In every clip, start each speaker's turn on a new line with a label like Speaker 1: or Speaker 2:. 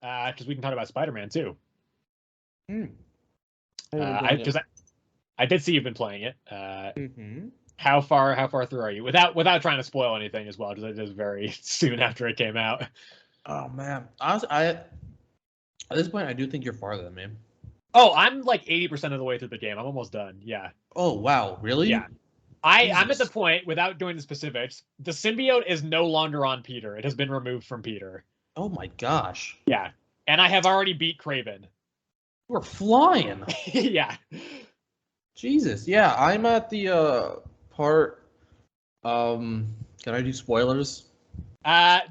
Speaker 1: because we can talk about Spider-Man too.
Speaker 2: Hmm.
Speaker 1: I did see you've been playing it.
Speaker 2: Mm-hmm.
Speaker 1: How far through are you? Without trying to spoil anything as well, because it is very soon after it came out.
Speaker 2: Oh man, honestly, at this point, I do think you're farther than me.
Speaker 1: Oh, I'm like 80% of the way through the game. I'm almost done. Yeah.
Speaker 2: Oh wow, really?
Speaker 1: Yeah. I'm at the point, without doing the specifics, the symbiote is no longer on Peter. It has been removed from Peter.
Speaker 2: Oh my gosh.
Speaker 1: Yeah. And I have already beat Kraven.
Speaker 2: We're flying.
Speaker 1: Yeah.
Speaker 2: Jesus. Yeah, I'm at the part. Can I do spoilers?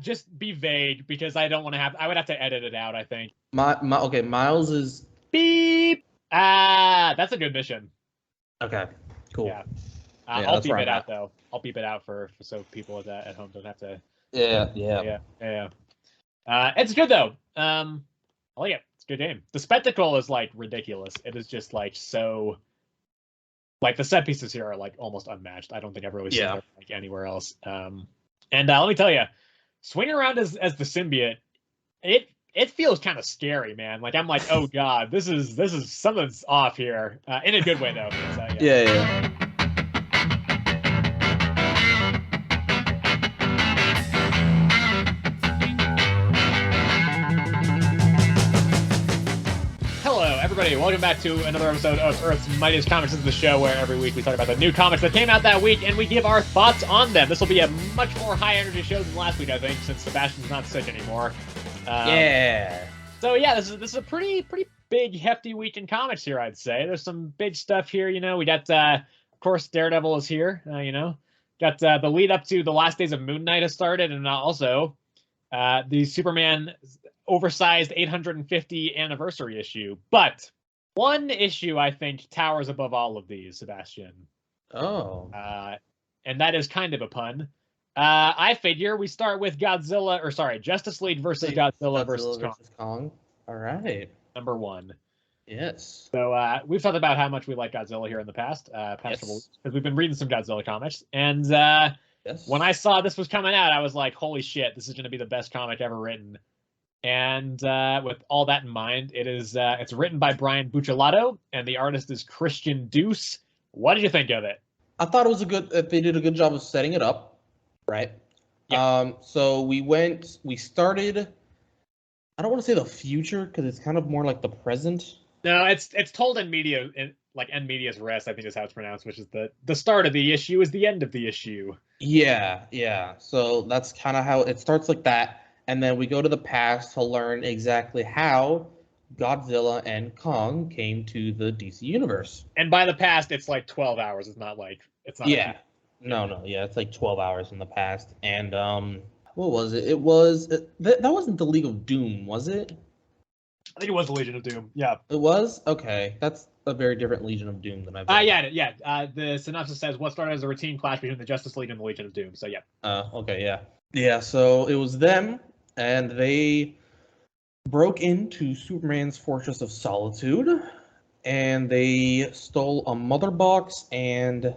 Speaker 1: Just be vague because I don't want to have. I would have to edit it out, I think.
Speaker 2: Okay, Miles is
Speaker 1: beep. That's a good mission.
Speaker 2: Okay, cool.
Speaker 1: Yeah. I'll beep it out though. I'll beep it out for so people at home don't have to.
Speaker 2: Yeah.
Speaker 1: It's good though. I like it. It's a good game. The spectacle is like ridiculous. It is just like so. Like the set pieces here are like almost unmatched. I don't think I've really seen it like anywhere else. And let me tell you, swinging around as the symbiote, it feels kind of scary, man. Like I'm like, oh god, this is something's off here in a good way though.
Speaker 2: Yeah.
Speaker 1: Everybody, welcome back to another episode of Earth's Mightiest Comics. This is the show where every week we talk about the new comics that came out that week and we give our thoughts on them. This will be a much more high energy show than last week, I think, since Sebastian's not sick anymore. So yeah, this is a pretty big, hefty week in comics here, I'd say. There's some big stuff here. We got of course Daredevil is here. Got the lead up to the last days of Moon Knight has started, and also the Superman oversized 850 anniversary issue. But one issue I think towers above all of these, Sebastian. And that is kind of a pun. I figure we start with Justice League versus Godzilla versus
Speaker 2: Kong. All right.
Speaker 1: Number one.
Speaker 2: Yes.
Speaker 1: So we've talked about how much we like Godzilla here in the past couple weeks, because we've been reading some Godzilla comics. And when I saw this was coming out, I was like, holy shit, this is going to be the best comic ever written. And with all that in mind, it's written by Brian Buccellato, and the artist is Christian Deuce. What did you think of it?
Speaker 2: I thought it was they did a good job of setting it up, right? Yeah. So we started, I don't want to say the future, because it's kind of more like the present.
Speaker 1: No, it's told in medias res, I think is how it's pronounced, which is the start of the issue is the end of the issue.
Speaker 2: Yeah. So that's kind of how it starts, like that. And then we go to the past to learn exactly how Godzilla and Kong came to the DC universe.
Speaker 1: And by the past, it's like 12 hours. It's not.
Speaker 2: Yeah. No. Yeah, it's like 12 hours in the past. And what was it? It was that wasn't the League of Doom, was it?
Speaker 1: I think it was the Legion of Doom. Yeah.
Speaker 2: It was? Okay. That's a very different Legion of Doom than I've read.
Speaker 1: Yeah. The synopsis says what started as a routine clash between the Justice League and the Legion of Doom. So yeah.
Speaker 2: Okay, yeah. Yeah, so it was them. And they broke into Superman's Fortress of Solitude, and they stole a mother box and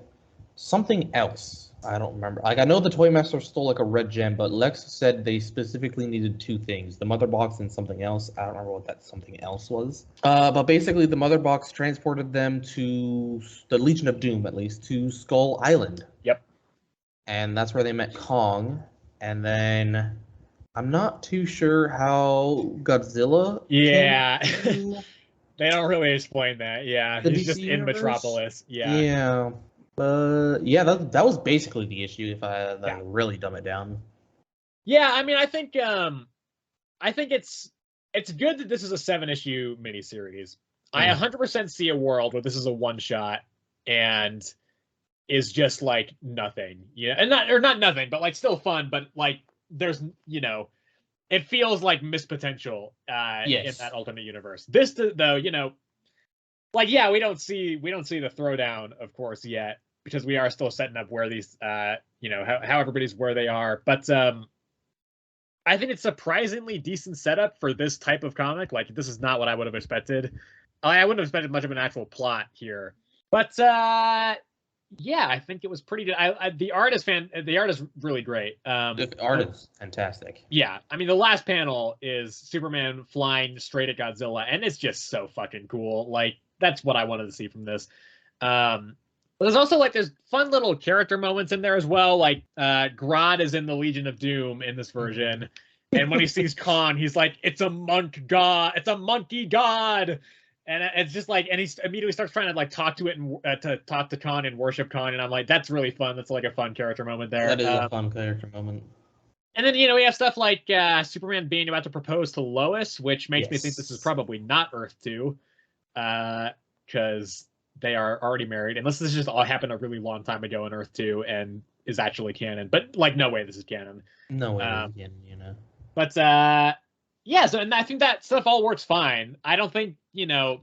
Speaker 2: something else. I don't remember. Like, I know the Toy Master stole like a red gem, but Lex said they specifically needed two things: the mother box and something else. I don't remember what that something else was. But basically, the mother box transported them to the Legion of Doom, at least, to Skull Island.
Speaker 1: Yep.
Speaker 2: And that's where they met Kong, and then I'm not too sure how Godzilla.
Speaker 1: Yeah. They don't really explain that. Yeah. He's just in Metropolis. Yeah.
Speaker 2: Yeah. That was basically the issue if I really dumb it down.
Speaker 1: Yeah, I mean, I think it's good that this is a 7-issue miniseries. I 100% see a world where this is a one-shot and is just like nothing. Yeah, and not nothing, but like still fun, but like there's, it feels like missed potential in that alternate universe. This though, we don't see the throwdown, of course, yet, because we are still setting up where these how everybody's where they are. But I think it's surprisingly decent setup for this type of comic. Like, this is not what I would have expected. I wouldn't have expected much of an actual plot here. But Yeah, I think it was pretty good. The art is really great.
Speaker 2: The art is fantastic.
Speaker 1: Yeah, I mean the last panel is Superman flying straight at Godzilla, and it's just so fucking cool. Like that's what I wanted to see from this. But there's also like there's fun little character moments in there as well. Like Grodd is in the Legion of Doom in this version, and when he sees Khan, he's like, "It's a monkey god," and it's just like, and he immediately starts trying to like talk to it and to talk to Khan and worship Khan, and I'm like, that's really fun. That's like a fun character moment there.
Speaker 2: That is a fun character moment.
Speaker 1: And then, we have stuff like Superman being about to propose to Lois, which makes me think this is probably not Earth 2, because they are already married, unless this just all happened a really long time ago in Earth 2 and is actually canon. But, like, no way this is canon.
Speaker 2: No way this is canon,
Speaker 1: But, yeah, so and I think that stuff all works fine. I don't think, none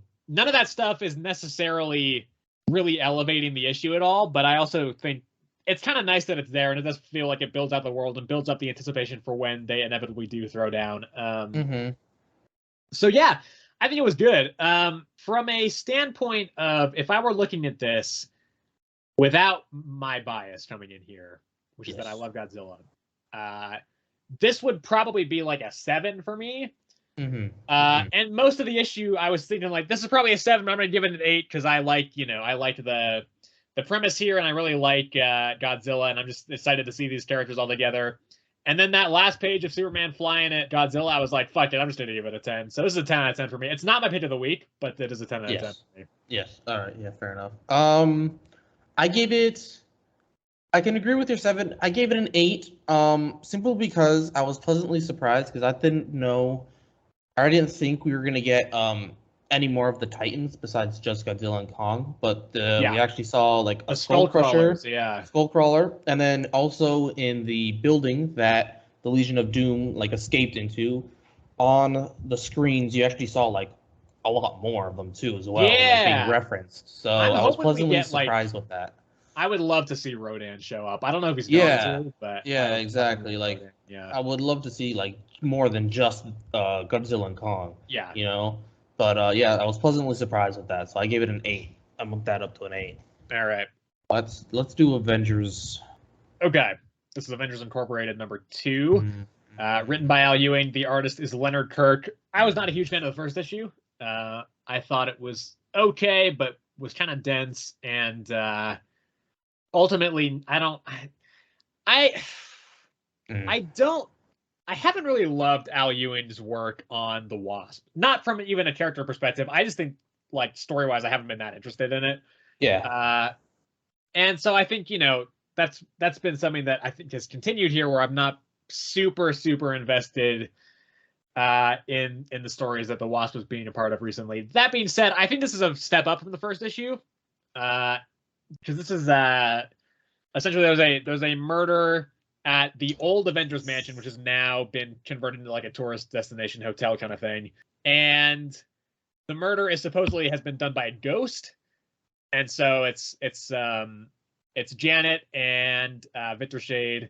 Speaker 1: of that stuff is necessarily really elevating the issue at all, but I also think it's kind of nice that it's there, and it does feel like it builds out the world and builds up the anticipation for when they inevitably do throw down. So yeah, I think it was good. From a standpoint of if I were looking at this without my bias coming in here, which is that I love Godzilla, this would probably be like a 7 for me. And most of the issue, I was thinking like, this is probably a 7, but I'm going to give it an 8 because I like, I liked the premise here, and I really like Godzilla, and I'm just excited to see these characters all together. And then that last page of Superman flying at Godzilla, I was like, fuck it, I'm just going to give it a 10. So this is a 10 out of 10 for me. It's not my pick of the week, but it is a 10 out of 10 for me.
Speaker 2: Yes. All right. Yeah, fair enough. I can agree with your 7. I gave it an 8, simply because I was pleasantly surprised because I didn't think we were going to get any more of the Titans besides just Godzilla and Kong, but we actually saw like a Skull Crusher, Skullcrawler, and then also in the building that the Legion of Doom like escaped into, on the screens you actually saw like a lot more of them too as well, like, being referenced. So I was pleasantly surprised with that.
Speaker 1: I would love to see Rodan show up. I don't know if he's going to, but
Speaker 2: exactly. Like, I would love to see like more than just Godzilla and Kong. But I was pleasantly surprised with that, so I gave it an 8. I moved that up to an 8.
Speaker 1: All right.
Speaker 2: Let's do Avengers.
Speaker 1: Okay. This is Avengers Incorporated number 2. Written by Al Ewing. The artist is Leonard Kirk. I was not a huge fan of the first issue. I thought it was okay, but was kind of dense, and ultimately, I haven't really loved Al Ewing's work on the Wasp. Not from even a character perspective. I just think, like, story-wise, I haven't been that interested in it.
Speaker 2: Yeah.
Speaker 1: And so I think, that's been something that I think has continued here, where I'm not super, super invested in the stories that the Wasp was being a part of recently. That being said, I think this is a step up from the first issue. Because this is essentially there was a murder at the old Avengers Mansion, which has now been converted into like a tourist destination hotel kind of thing. And the murder is supposedly has been done by a ghost. And so it's Janet and Victor Shade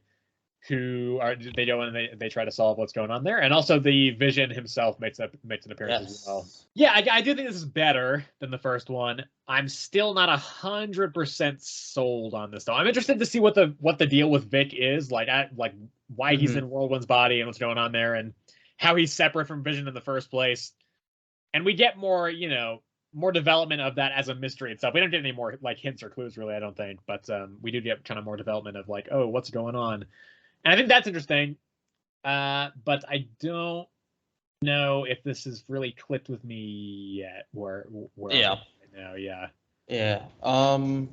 Speaker 1: who they go in and they try to solve what's going on there. And also the Vision himself makes an appearance as well. Yeah, I do think this is better than the first one. I'm still not 100% sold on this though. I'm interested to see what the deal with Vic is, like why he's in Whirlwind's body and what's going on there, and how he's separate from Vision in the first place. And we get more, more development of that as a mystery itself. We don't get any more like hints or clues really, I don't think, but we do get kind of more development of like, oh, what's going on. And I think that's interesting, but I don't know if this has really clicked with me yet. Where I'm at right now,
Speaker 2: Well,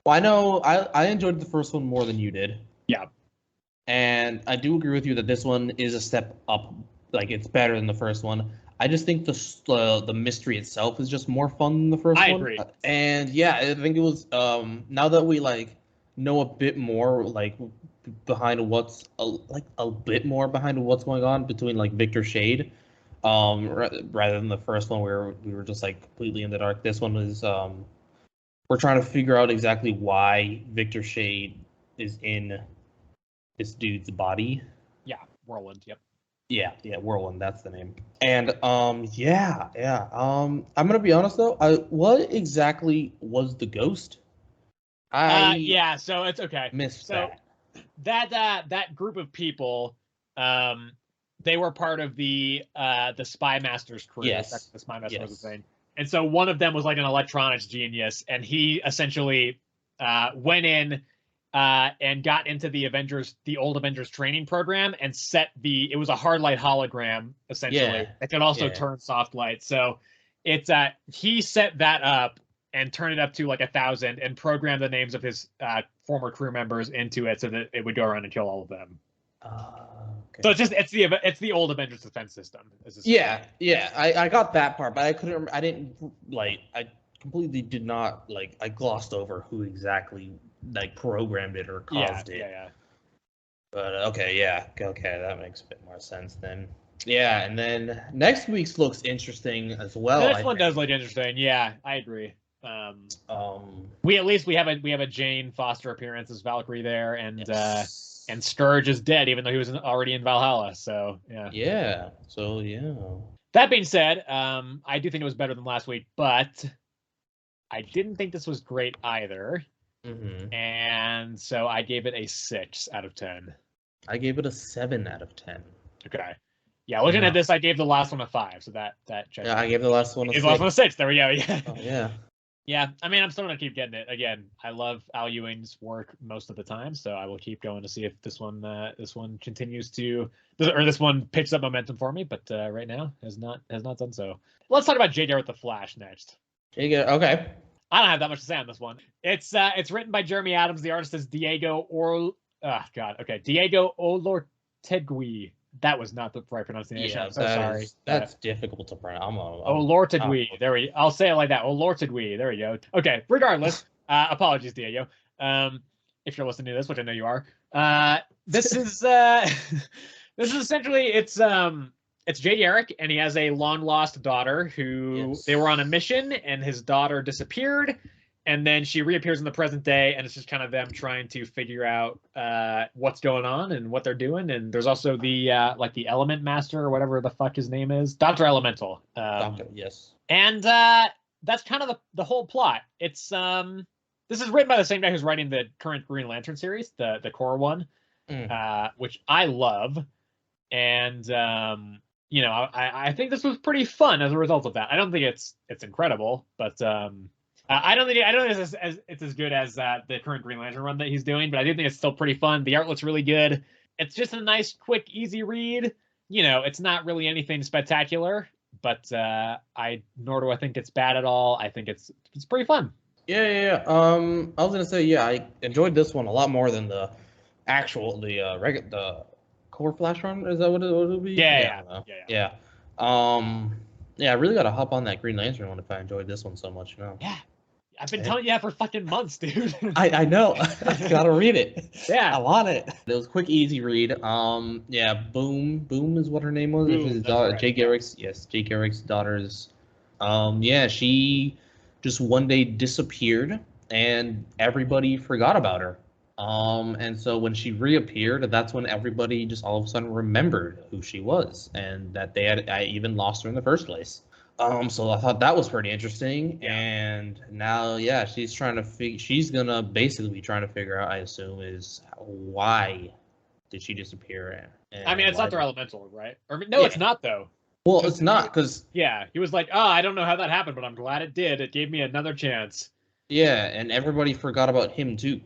Speaker 2: I know I enjoyed the first one more than you did.
Speaker 1: Yeah.
Speaker 2: And I do agree with you that this one is a step up. Like, it's better than the first one. I just think the mystery itself is just more fun than the first one. I
Speaker 1: agree.
Speaker 2: And I think it was now that we like know a bit more like behind what's a bit more behind what's going on between like Victor Shade, rather than the first one where we were just like completely in the dark. This one is we're trying to figure out exactly why Victor Shade is in this dude's body.
Speaker 1: Yeah, Whirlwind. Yep.
Speaker 2: Yeah, Whirlwind. That's the name. And I'm gonna be honest though. What exactly was the ghost?
Speaker 1: Yeah, so it's okay.
Speaker 2: Missed
Speaker 1: so that group of people, they were part of the Spy Master's crew.
Speaker 2: Yes.
Speaker 1: The Spy Master was
Speaker 2: Yes.
Speaker 1: the thing. And so one of them was like an electronics genius, and he essentially went in and got into the old Avengers training program and it was a hard light hologram, essentially. It could also turn soft light. So it's he set that up and turned it up to like 1,000 and programmed the names of his former crew members into it so that it would go around and kill all of them.
Speaker 2: Okay.
Speaker 1: So it's the old Avengers defense system.
Speaker 2: Yeah, I got that part, but I completely did not I glossed over who exactly programmed it or caused it.
Speaker 1: Yeah.
Speaker 2: But okay, that makes a bit more sense then. Yeah, and then next week's looks interesting as well.
Speaker 1: This one does look interesting. Yeah, I agree. We have a Jane Foster appearance as Valkyrie there, and and Scourge is dead, even though he was already in Valhalla. So yeah.
Speaker 2: Yeah. So yeah.
Speaker 1: That being said, I do think it was better than last week, but I didn't think this was great either.
Speaker 2: Mm-hmm.
Speaker 1: And so I gave it a 6 out of 10.
Speaker 2: I gave it a 7 out of 10.
Speaker 1: Okay. Yeah, looking at this, I gave the last one a 5, so that checks.
Speaker 2: Yeah, I gave the last one a 6.
Speaker 1: The last one a 6. There we go. Yeah.
Speaker 2: Oh, yeah.
Speaker 1: Yeah, I mean, I'm still gonna keep getting it. Again, I love Al Ewing's work most of the time, so I will keep going to see if this one continues to, or this one picks up momentum for me. But right now has not done so. Let's talk about J. Garrick The Flash next.
Speaker 2: Okay.
Speaker 1: I don't have that much to say on this one. It's written by Jeremy Adams. The artist is Diego Olortegui. That was not the right pronunciation.
Speaker 2: Yeah,
Speaker 1: I'm so sorry.
Speaker 2: That's difficult to pronounce.
Speaker 1: Olortegui. There we. I'll say it like that. Olortegui. There we go. Okay. Regardless, apologies, Diego. If you're listening to this, which I know you are. This is essentially it's Jay Garrick, and he has a long lost daughter who they were on a mission, and his daughter disappeared. And then she reappears in the present day, and it's just kind of them trying to figure out what's going on and what they're doing. And there's also the the Element Master or whatever the fuck his name is, Dr. Elemental.
Speaker 2: Yes. And
Speaker 1: that's kind of the whole plot. It's this is written by the same guy who's writing the current Green Lantern series, the core one, which I love. And I think this was pretty fun as a result of that. I don't think it's incredible, but I don't think it's as good as the current Green Lantern run that he's doing, but I do think it's still pretty fun. The art looks really good. It's just a nice, quick, easy read. It's not really anything spectacular, but nor do I think it's bad at all. I think it's pretty fun.
Speaker 2: Yeah. I was gonna say, I enjoyed this one a lot more than the core Flash run. Is that what it would be?
Speaker 1: Yeah.
Speaker 2: I really gotta hop on that Green Lantern one if I enjoyed this one so much.
Speaker 1: Yeah. I've been telling you that for fucking months, dude.
Speaker 2: I know. I gotta read it.
Speaker 1: Yeah.
Speaker 2: I want it. It was a quick, easy read. Boom is what her name was.
Speaker 1: Right.
Speaker 2: Jay Garrick's daughter's. She just one day disappeared, and everybody forgot about her. And so when she reappeared, that's when everybody just all of a sudden remembered who she was, and that I even lost her in the first place. So I thought that was pretty interesting.
Speaker 1: Yeah.
Speaker 2: And now, she's gonna basically be trying to figure out, I assume, is why did she disappear?
Speaker 1: I mean, it's not their elemental, right? It's not though.
Speaker 2: Well, it's not, because
Speaker 1: he was like, I don't know how that happened, but I'm glad it did. It gave me another chance.
Speaker 2: Yeah, and everybody forgot about him too.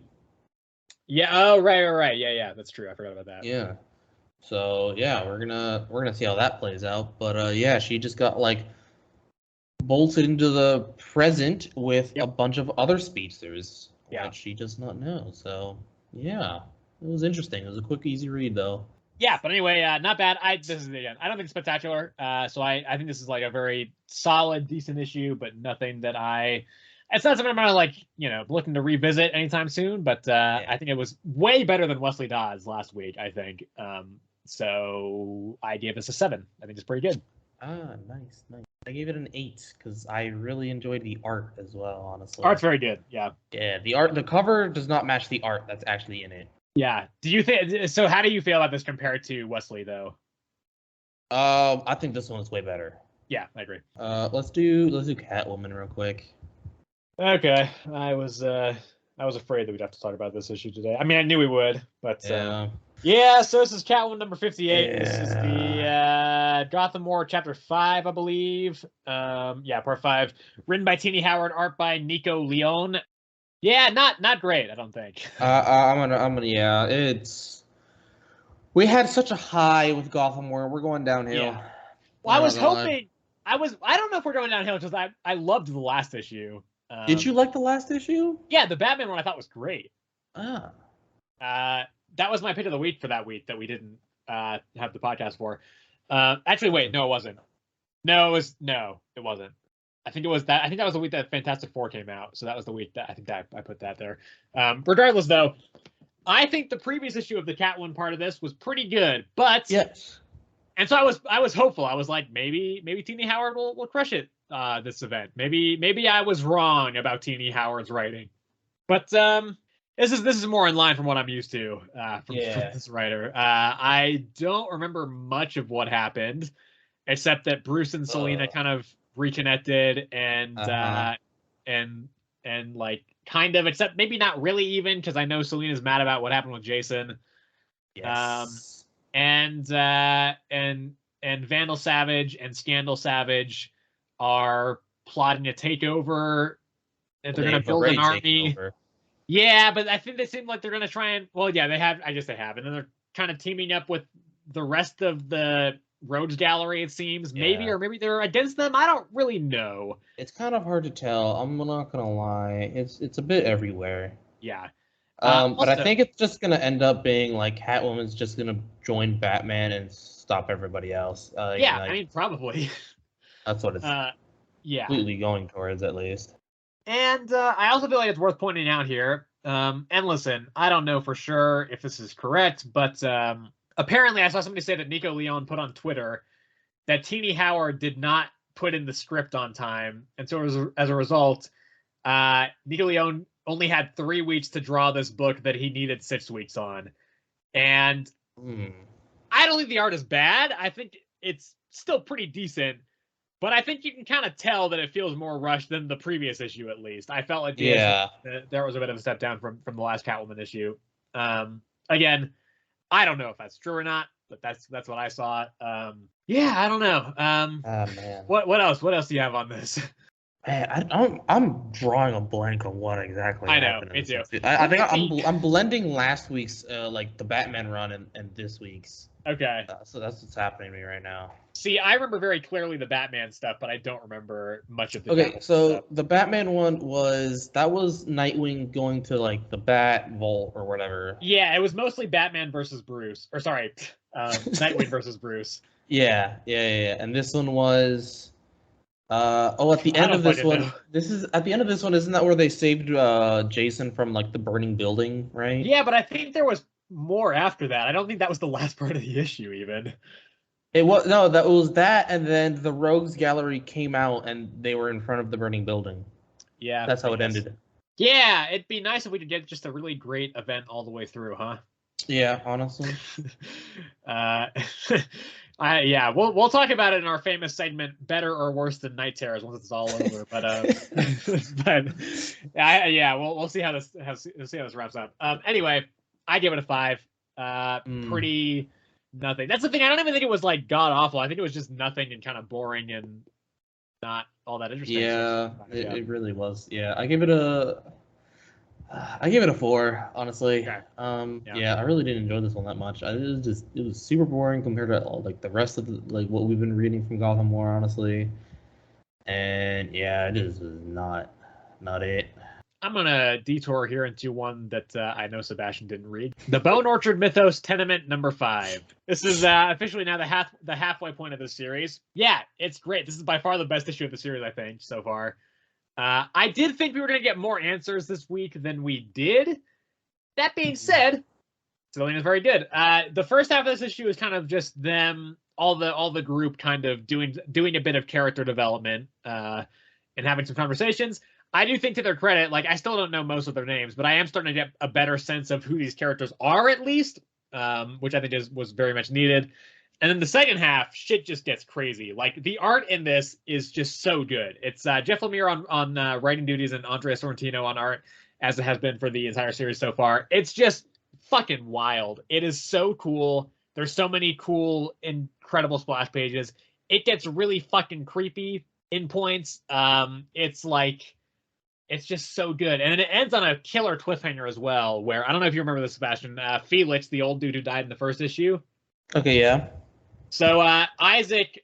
Speaker 1: Yeah. Oh, right. Yeah. That's true. I forgot about that.
Speaker 2: Yeah. So we're gonna see how that plays out. But she just got bolted into the present with a bunch of other speedsters that she does not know. So it was interesting. It was a quick, easy read though.
Speaker 1: Yeah, but anyway, not bad. I don't think it's spectacular. So I think this is a very solid, decent issue, but nothing that it's not something I'm gonna looking to revisit anytime soon. But I think it was way better than Wesley Dodds last week, I think. So I gave this a 7. I think it's pretty good.
Speaker 2: Nice. I gave it an 8 because I really enjoyed the art as well, honestly.
Speaker 1: Art's very good, yeah.
Speaker 2: Yeah, the cover does not match the art that's actually in it.
Speaker 1: Yeah. Do you think so? How do you feel about this compared to Wesley, though?
Speaker 2: I think this one is way better.
Speaker 1: Yeah, I agree.
Speaker 2: Let's do Catwoman real quick.
Speaker 1: Okay, I was I was afraid that we'd have to talk about this issue today. I mean, I knew we would, but
Speaker 2: Yeah.
Speaker 1: yeah. So this is Catwoman number 58.
Speaker 2: Yeah.
Speaker 1: This is the Gotham War chapter 5, I believe. Yeah, part 5. Written by Tini Howard, art by Nico Leone. Yeah, not great, I don't think.
Speaker 2: I'm gonna. Yeah, it's. We had such a high with Gotham War. We're going downhill.
Speaker 1: Yeah. Well, I was hoping. I don't know if we're going downhill because I loved the last issue.
Speaker 2: Did you like the last issue?
Speaker 1: Yeah, the Batman one I thought was great.
Speaker 2: Ah.
Speaker 1: That was my pick of the week for that week that we didn't have the podcast for. Actually, wait, no, it wasn't. No, it wasn't. I think it was that. I think that was the week that Fantastic Four came out. So that was the week that I think that I put that there. Regardless, though, I think the previous issue of the Catwoman part of this was pretty good. But
Speaker 2: yes,
Speaker 1: and so I was hopeful. I was like, maybe Tini Howard will crush it this event. Maybe I was wrong about Tini Howard's writing. But this is more in line from what I'm used to from this writer. I don't remember much of what happened, except that Bruce and Selina kind of reconnected and like kind of, except maybe not really even, because I know Selina's mad about what happened with Jason.
Speaker 2: Yes.
Speaker 1: And Vandal Savage and Scandal Savage are plotting a takeover. And they're going to build an army. Yeah, but I think they seem like they're going to try and... Well, yeah, they have. I guess they have. And then they're kind of teaming up with the rest of the Rogues Gallery, it seems. Yeah. Maybe, or maybe they're against them. I don't really know.
Speaker 2: It's kind of hard to tell. I'm not going to lie. It's a bit everywhere.
Speaker 1: Yeah.
Speaker 2: But I think it's just going to end up being like Catwoman's just going to join Batman and stop everybody else.
Speaker 1: Yeah, I mean, probably.
Speaker 2: That's what it's completely going towards, at least.
Speaker 1: And I also feel like it's worth pointing out here, and listen, I don't know for sure if this is correct, but apparently I saw somebody say that Nico Leone put on Twitter that Tini Howard did not put in the script on time, and so as a result, Nico Leone only had 3 weeks to draw this book that he needed 6 weeks on. And I don't think the art is bad. I think it's still pretty decent. But I think you can kind of tell that it feels more rushed than the previous issue, at least. I felt like there was a bit of a step down from the last Catwoman issue. Again, I don't know if that's true or not, but that's what I saw. Yeah, I don't know.
Speaker 2: Man.
Speaker 1: What else? What else do you have on this?
Speaker 2: Man, I'm drawing a blank on what exactly happened.
Speaker 1: I know, me too.
Speaker 2: I think I'm blending last week's like the Batman run and this week's.
Speaker 1: Okay.
Speaker 2: So that's what's happening to me right now.
Speaker 1: See, I remember very clearly the Batman stuff, but I don't remember much of the
Speaker 2: Okay, so stuff. The Batman one was Nightwing going to like the Bat Vault or whatever.
Speaker 1: Yeah, it was mostly Batman versus Bruce. Or sorry, Nightwing versus Bruce.
Speaker 2: Yeah. And this one was at the end of this one, isn't that where they saved Jason from like the burning building, right?
Speaker 1: Yeah, but I think there was more after that. I don't think that was the last part of the issue even.
Speaker 2: It was that was that, and then the Rogues Gallery came out and they were in front of the burning building.
Speaker 1: Yeah,
Speaker 2: that's how it ended.
Speaker 1: Yeah, it'd be nice if we could get just a really great event all the way through, huh?
Speaker 2: Yeah, honestly.
Speaker 1: We'll talk about it in our famous segment, better or worse than Night Terrors, once it's all over. We'll see how this wraps up. Anyway, I give it a 5. Pretty nothing. That's the thing. I don't even think it was like god awful. I think it was just nothing and kind of boring and not all that interesting.
Speaker 2: Yeah, it really was. Yeah, I give it a 4, honestly. Okay. I really didn't enjoy this one that much. It was super boring compared to like the rest of what we've been reading from Gotham War, honestly. And yeah, it is not it.
Speaker 1: I'm gonna detour here into one that I know Sebastian didn't read. The Bone Orchard Mythos Tenement number 5. This is officially now the halfway point of this series. Yeah, it's great. This is by far the best issue of the series, I think, so far. I did think we were going to get more answers this week than we did. That being said, Selina's very good. The first half of this issue is kind of just them, all the group kind of doing a bit of character development and having some conversations. I do think, to their credit, like, I still don't know most of their names, but I am starting to get a better sense of who these characters are, at least, which I think was very much needed. And then the second half, shit just gets crazy. Like, the art in this is just so good. It's Jeff Lemire on writing duties and Andrea Sorrentino on art. as it has been for the entire series so far. It's just fucking wild. It is so cool. There's so many cool, incredible splash pages. It gets really fucking creepy in points. It's just so good. And it ends on a killer cliffhanger as well, where, I don't know if you remember this, Sebastian, Felix, the old dude who died in the first issue.
Speaker 2: Okay, yeah.
Speaker 1: So Isaac,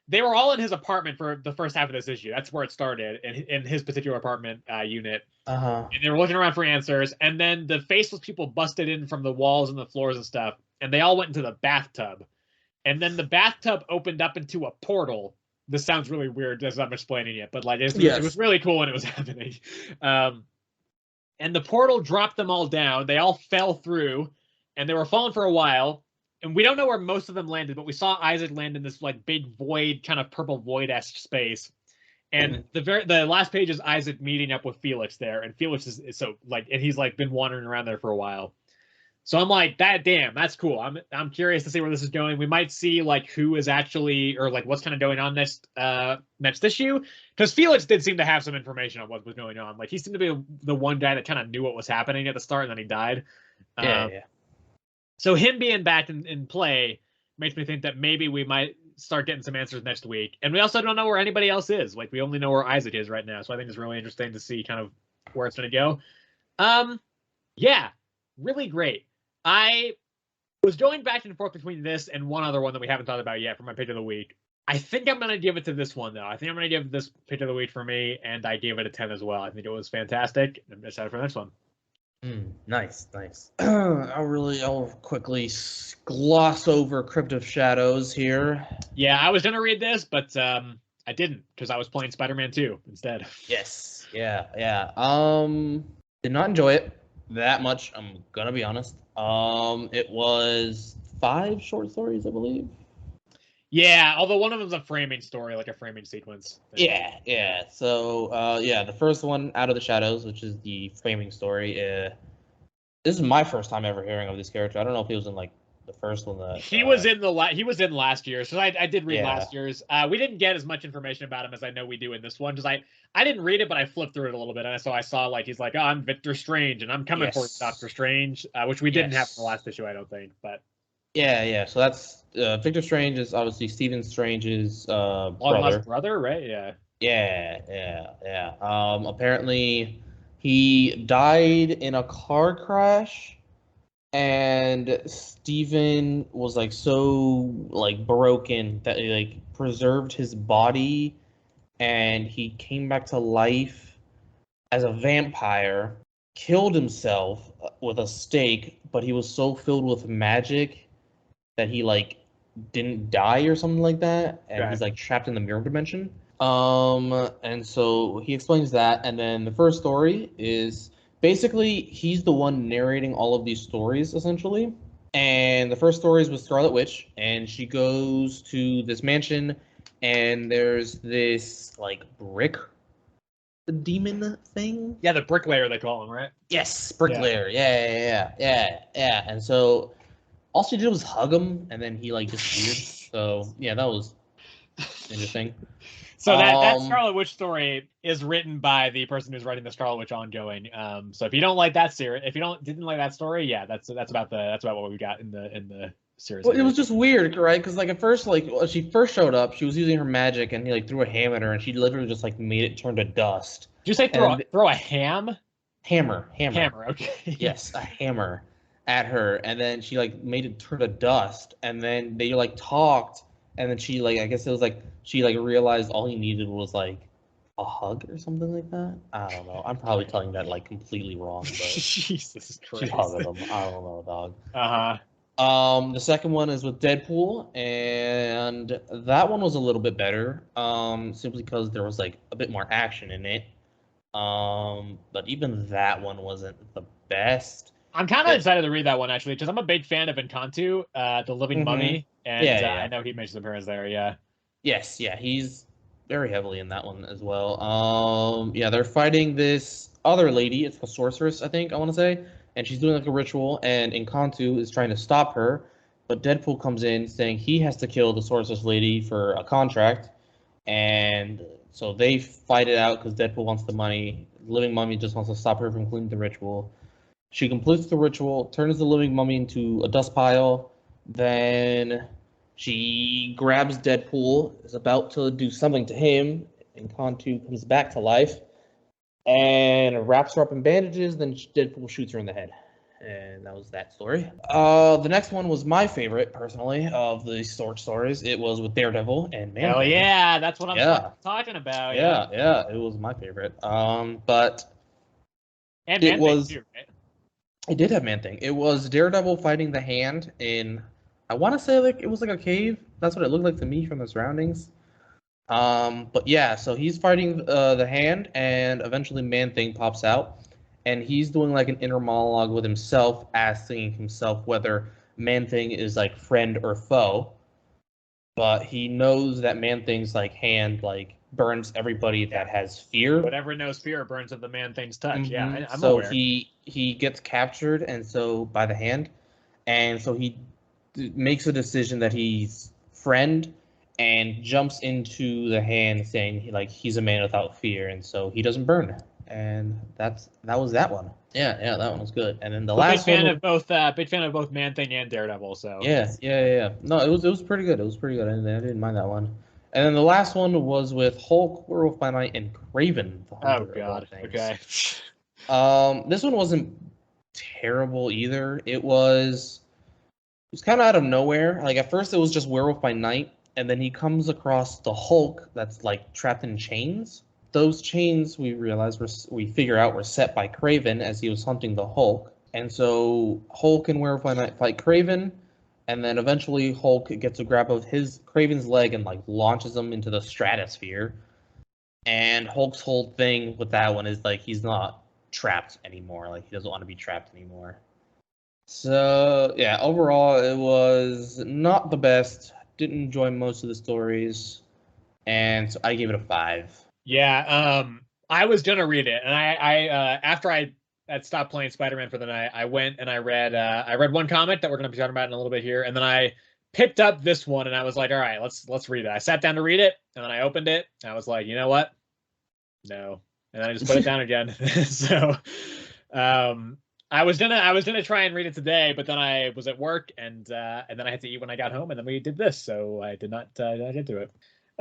Speaker 1: they were all in his apartment for the first half of this issue. That's where it started, in his particular apartment unit.
Speaker 2: Uh-huh.
Speaker 1: And they were looking around for answers, and then the faceless people busted in from the walls and the floors and stuff, and they all went into the bathtub. And then the bathtub opened up into a portal. This sounds really weird as I'm explaining it, but like it was really cool when it was happening. And the portal dropped them all down. They all fell through, and they were falling for a while. And we don't know where most of them landed, but we saw Isaac land in this like big void, kind of purple void-esque space. And the last page is Isaac meeting up with Felix there, and Felix is so like, and he's like been wandering around there for a while. So I'm like, that's cool. I'm curious to see where this is going. We might see like who is actually, or like what's kind of going on next issue, because Felix did seem to have some information on what was going on. Like he seemed to be the one guy that kind of knew what was happening at the start, and then he died.
Speaker 2: Yeah.
Speaker 1: So him being back in play makes me think that maybe we might start getting some answers next week. And we also don't know where anybody else is. Like we only know where Isaac is right now. So I think it's really interesting to see kind of where it's going to go. Yeah, really great. I was going back and forth between this and one other one that we haven't talked about yet for my pick of the week. I think I'm going to give it to this one, though. I think I'm going to give this pick of the week for me, and I gave it a 10 as well. I think it was fantastic. I'm excited for the next one.
Speaker 2: Nice. I'll quickly gloss over Crypt of Shadows here.
Speaker 1: Yeah, I was going to read this, but I didn't, because I was playing Spider-Man 2 instead.
Speaker 2: Yes. Yeah. Did not enjoy it that much, I'm going to be honest. It was 5 short stories, I believe.
Speaker 1: Yeah, although one of them's a framing story, like a framing sequence.
Speaker 2: Yeah. So, the first one, Out of the Shadows, which is the framing story. This is my first time ever hearing of this character. I don't know if he was in like the first one. That
Speaker 1: he was in last year, so I did read last year's. We didn't get as much information about him as I know we do in this one, because I didn't read it, but I flipped through it a little bit, and so I saw like he's like, oh, I'm Victor Strange, and I'm coming for Doctor Strange, which we didn't have in the last issue, I don't think, but. Yeah.
Speaker 2: So that's Victor Strange is obviously Stephen Strange's brother,
Speaker 1: right?
Speaker 2: Yeah. Apparently, he died in a car crash, and Stephen was like so like broken that he like preserved his body, and he came back to life as a vampire, killed himself with a stake, but he was so filled with magic that he like didn't die or something like that, and he's like trapped in the mirror dimension. And so he explains that, and then the first story is basically he's the one narrating all of these stories essentially. And the first story is with Scarlet Witch, and she goes to this mansion, and there's this like brick demon thing.
Speaker 1: Yeah, the bricklayer they call him, right?
Speaker 2: Yes, bricklayer. Yeah. And so all she did was hug him, and then he like disappeared. So yeah, that was interesting.
Speaker 1: So that Scarlet Witch story is written by the person who's writing the Scarlet Witch ongoing. So if you don't like that series, if you didn't like that story, yeah, that's about what we got in the series.
Speaker 2: Well, it was just weird, right? Because like at first, like when she first showed up, she was using her magic, and he like threw a ham at her, and she literally just like made it turn to dust.
Speaker 1: Did you say throw a ham?
Speaker 2: Hammer.
Speaker 1: Okay.
Speaker 2: Yes, a hammer at her, and then she like made it turn to dust, and then they like talked, and then she like, I guess it was like she like realized all he needed was like a hug or something like that. I don't know. I'm probably telling that like completely wrong, but
Speaker 1: Jesus Christ.
Speaker 2: She hugged him. I don't know, dog. The second one is with Deadpool, and that one was a little bit better, simply because there was like a bit more action in it. But even that one wasn't the best.
Speaker 1: I'm kind of excited to read that one, actually, because I'm a big fan of Encanto, the Living Mummy, and I know he makes an appearance there,
Speaker 2: Yes, he's very heavily in that one as well. They're fighting this other lady. It's a sorceress, I think, I want to say, and she's doing like a ritual, and Encanto is trying to stop her, but Deadpool comes in saying he has to kill the sorceress lady for a contract, and so they fight it out because Deadpool wants the money. The living mummy just wants to stop her from completing the ritual. She completes the ritual, turns the living mummy into a dust pile. Then she grabs Deadpool, is about to do something to him, and Khonshu comes back to life and wraps her up in bandages. Then Deadpool shoots her in the head. And that was that story. The next one was my favorite, personally, of the short stories. It was with Daredevil and Man-Thing.
Speaker 1: Oh yeah, that's what I'm talking about.
Speaker 2: Yeah, it was my favorite. But
Speaker 1: and
Speaker 2: it was
Speaker 1: too, right?
Speaker 2: It did have Man-Thing. It was Daredevil fighting the Hand in, I want to say like it was like a cave. That's what it looked like to me from the surroundings. But yeah, so he's fighting the Hand, and eventually Man-Thing pops out. And he's doing like an inner monologue with himself, asking himself whether Man-Thing is like friend or foe. But he knows that Man-Thing's like hand like burns everybody that has fear.
Speaker 1: Whatever knows fear burns at the Man-Thing's touch. Mm-hmm. Yeah, I'm
Speaker 2: so
Speaker 1: aware.
Speaker 2: he gets captured, and so by the Hand, and so he makes a decision that he's friend, and jumps into the Hand, saying he's a man without fear, and so he doesn't burn. And that was that one. Yeah, that one was good. And then the last one.
Speaker 1: Big fan of both Man-Thing and Daredevil. So
Speaker 2: yeah. No, it was pretty good. It was pretty good. I didn't mind that one. And then the last one was with Hulk, Werewolf by Night, and Kraven.
Speaker 1: Oh God. Okay.
Speaker 2: This one wasn't terrible either. It was kind of out of nowhere. Like at first it was just Werewolf by Night, and then he comes across the Hulk that's like trapped in chains. Those chains, we figure out, were set by Kraven as he was hunting the Hulk. And so Hulk and Werewolf by Night fight Kraven, and then eventually Hulk gets a grab of Kraven's leg and like launches him into the stratosphere. And Hulk's whole thing with that one is like he's not trapped anymore. Like he doesn't want to be trapped anymore. So yeah, overall it was not the best. Didn't enjoy most of the stories, and so I gave it a 5.
Speaker 1: Yeah, I was gonna read it, and I after I had stopped playing Spider-Man for the night, I went and I read one comic that we're gonna be talking about in a little bit here, and then I picked up this one, and I was like, all right, let's read it. I sat down to read it, and then I opened it, and I was like, you know what? No, and then I just put it down again. So, I was gonna try and read it today, but then I was at work, and then I had to eat when I got home, and then we did this, so I did not get to it.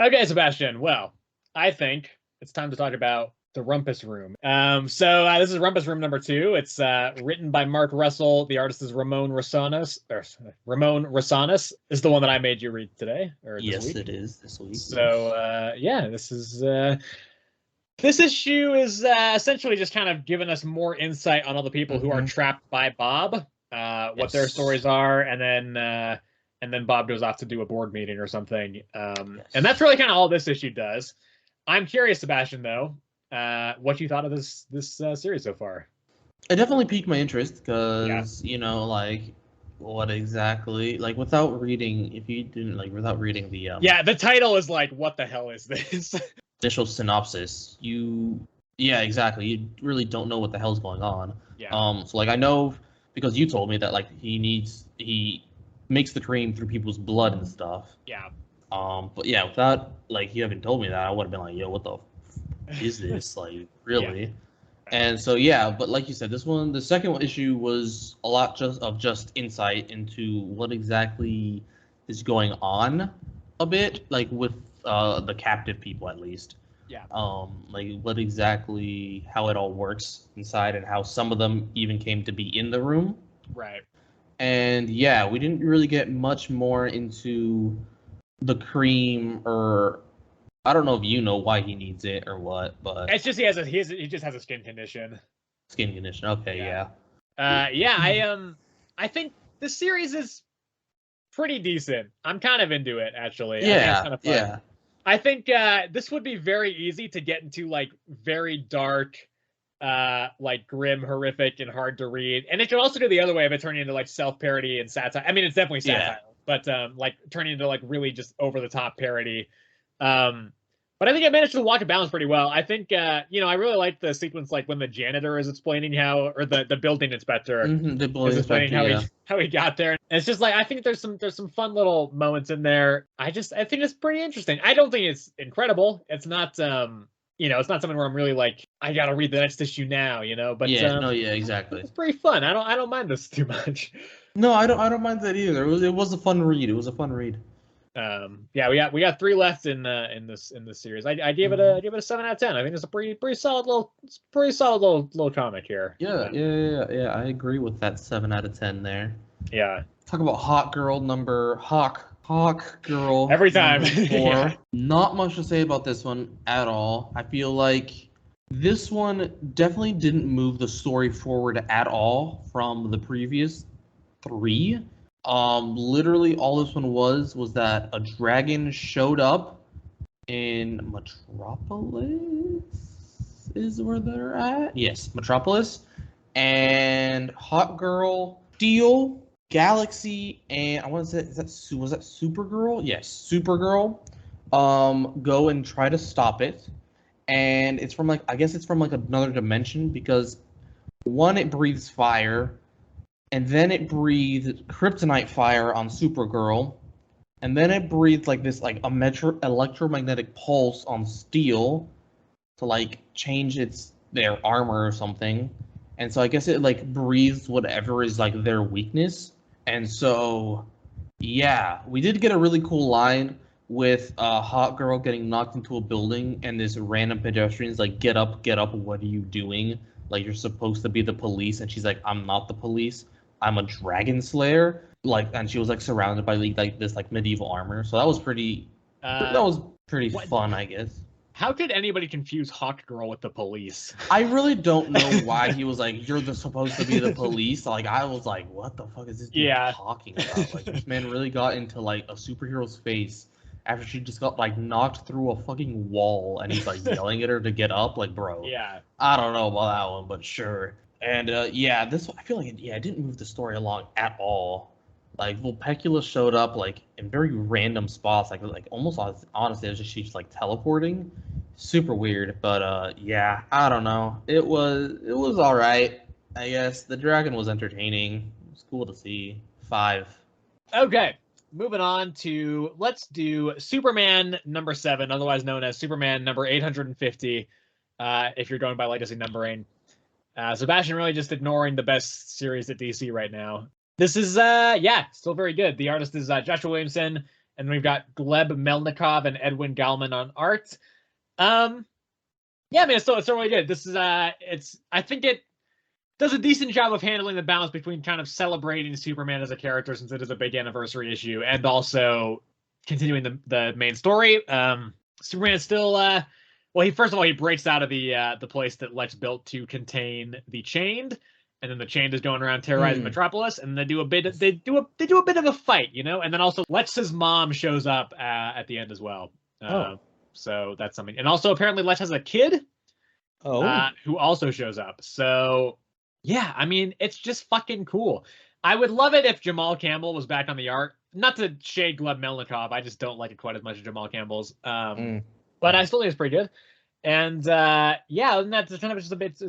Speaker 1: Okay, Sebastian. Well, I think it's time to talk about the Rumpus Room. So this is Rumpus Room number 2. It's written by Mark Russell. The artist is Ramon Rosanas. Ramon Rosanas is the one that I made you read today.
Speaker 2: Yes, it is this week.
Speaker 1: So yeah, this issue is essentially just kind of giving us more insight on all the people who are trapped by Bob, what their stories are, and then Bob goes off to do a board meeting or something. And that's really kind of all this issue does. I'm curious, Sebastian, though, what you thought of this series so far.
Speaker 2: It definitely piqued my interest because, what exactly, without reading, if you didn't, without reading the...
Speaker 1: the title is what the hell is this?
Speaker 2: Initial synopsis, exactly. You really don't know what the hell's going on.
Speaker 1: Yeah.
Speaker 2: So, I know, because you told me that, he makes the cream through people's blood and stuff.
Speaker 1: Yeah.
Speaker 2: But yeah, without you haven't told me that, I would have been like, yo, what the is this? Really? Yeah. And so yeah, but like you said, the second issue was a lot just insight into what exactly is going on a bit, with the captive people at least.
Speaker 1: Yeah.
Speaker 2: What exactly, how it all works inside, and how some of them even came to be in the room.
Speaker 1: Right.
Speaker 2: And yeah, we didn't really get much more into the cream, or I don't know if you know why he needs it or what, but
Speaker 1: it's just he just has a skin condition.
Speaker 2: Skin condition. Okay, yeah.
Speaker 1: I think the series is pretty decent. I'm kind of into it, actually.
Speaker 2: Yeah,
Speaker 1: I think it's kind of fun.
Speaker 2: Yeah.
Speaker 1: I think this would be very easy to get into very dark, grim, horrific, and hard to read. And it could also go the other way of it turning into self-parody and satire. I mean, it's definitely satire, but turning into really just over the top parody. But I think I managed to walk a balance pretty well. I think I really like the sequence when the janitor is explaining or the building inspector is explaining how he got there. And it's just I think there's some fun little moments in there. I think it's pretty interesting. I don't think it's incredible. It's not it's not something where I'm really like, I gotta read the next issue now, But
Speaker 2: Yeah, no, yeah, exactly.
Speaker 1: it's pretty fun. I don't mind this too much.
Speaker 2: No, I don't mind that either. It was a fun read. It was a fun read.
Speaker 1: Yeah, we got 3 left in this series. I gave it a 7 out of 10. I think it's a pretty solid little comic here.
Speaker 2: Yeah. I agree with that 7 out of 10 there.
Speaker 1: Yeah.
Speaker 2: Talk about Hawk Girl.
Speaker 1: Every time.
Speaker 2: Number 4.
Speaker 1: Yeah.
Speaker 2: Not much to say about this one at all. I feel like this one definitely didn't move the story forward at all from the previous 3. Literally all this one was that a dragon showed up in Metropolis is where they're at. Yes, Metropolis. And Hawkgirl, Steel, Galaxy, and I want to say, was that Supergirl? Yes, Supergirl. Go and try to stop it. And it's from I guess it's from another dimension, because one, it breathes fire, and then it breathed kryptonite fire on Supergirl, and then it breathed this electromagnetic pulse on Steel to change their armor or something. And so I guess it breathes whatever is their weakness. And so yeah, we did get a really cool line with Hawkgirl getting knocked into a building, and this random pedestrian's get up, what are you doing? You're supposed to be the police. And she's like, I'm not the police, I'm a dragon slayer. And she was surrounded by this medieval armor. So that was pretty fun, I guess.
Speaker 1: How could anybody confuse Hawkgirl with the police?
Speaker 2: I really don't know why he was you're supposed to be the police. I was like, what the fuck is this dude talking about? This man really got into a superhero's face after she just got knocked through a fucking wall, and he's yelling at her to get up. Bro.
Speaker 1: Yeah.
Speaker 2: I don't know about that one, but sure. And yeah, this I feel it didn't move the story along at all. Vulpecula showed up in very random spots, almost honestly, it was just she's teleporting. Super weird, but yeah, I don't know. It was all right, I guess. The dragon was entertaining. It was cool to see. 5.
Speaker 1: Okay, moving on to, let's do Superman number 7, otherwise known as Superman number 850. If you're going by legacy numbering. Sebastian really just ignoring the best series at DC right now. This is, still very good. The artist is Joshua Williamson, and we've got Gleb Melnikov and Edwin Gallman on art. It's still really good. This is, I think it does a decent job of handling the balance between kind of celebrating Superman as a character, since it is a big anniversary issue, and also continuing the main story. Superman is still, first of all, he breaks out of the place that Lex built to contain the Chained. And then the Chained is going around terrorizing Metropolis, and they do a bit of a fight, and then also Lex's mom shows up at the end as well. So that's something. And also apparently Lex has a kid who also shows up. So yeah, it's just fucking cool. I would love it if Jamal Campbell was back on the art. Not to shade Gleb Melnikov, I just don't like it quite as much as Jamal Campbell's. But I still think it's pretty good. And and that's kind of just a bit.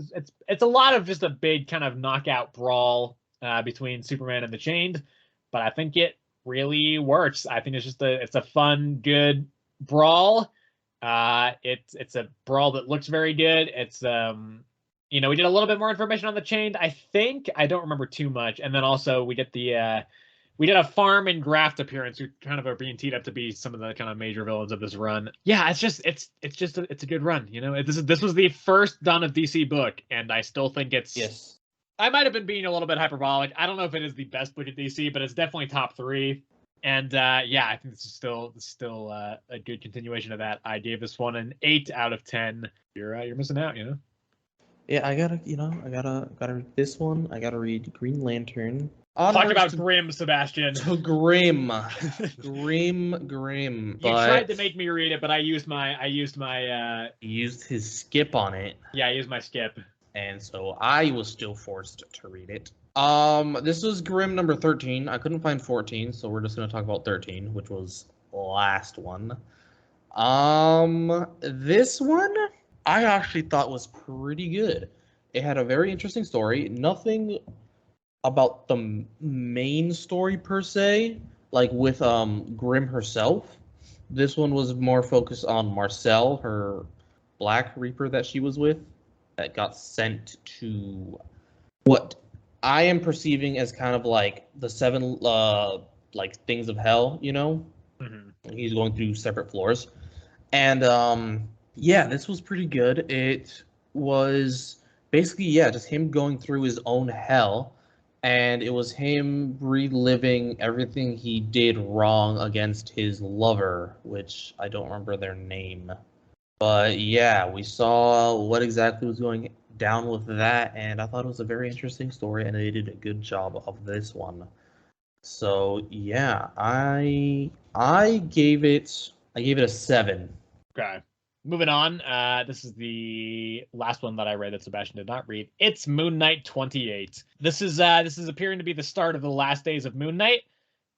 Speaker 1: It's a lot of just a big kind of knockout brawl between Superman and the Chained, but I think it really works. I think it's a fun, good brawl. It's a brawl that looks very good. It's we did a little bit more information on the Chained. I don't remember too much, and then also we get we did a Farm and Graft appearance who kind of are being teed up to be some of the kind of major villains of this run. Yeah, it's a good run. This was the first Dawn of DC book, and I still think it's.
Speaker 2: Yes.
Speaker 1: I might have been being a little bit hyperbolic. I don't know if it is the best book at DC, but it's definitely top 3. And I think this is still a good continuation of that. I gave this one an 8 out of 10. You're missing out,
Speaker 2: Yeah, I gotta read this one. I gotta read Green Lantern.
Speaker 1: Talk about grim, Sebastian.
Speaker 2: Grim.
Speaker 1: You tried to make me read it, but I used
Speaker 2: used his skip on it.
Speaker 1: Yeah, I used my skip.
Speaker 2: And so I was still forced to read it. This was Grim number 13. I couldn't find 14, so we're just gonna talk about 13, which was the last one. This one I actually thought was pretty good. It had a very interesting story. Nothing about the main story per se, with Grim herself. This one was more focused on Marcel, her Black Reaper that she was with that got sent to what I am perceiving as kind of like the seven like things of hell, you know? He's going through separate floors. And yeah, this was pretty good. It was basically, yeah, just him going through his own hell. And it was him reliving everything he did wrong against his lover, which I don't remember their name. But yeah, we saw what exactly was going down with that, and I thought it was a very interesting story, and they did a good job of this one. So yeah, I gave it a 7.
Speaker 1: Okay. Moving on. This is the last one that I read that Sebastian did not read. It's Moon Knight 28. This is appearing to be the start of the last days of Moon Knight.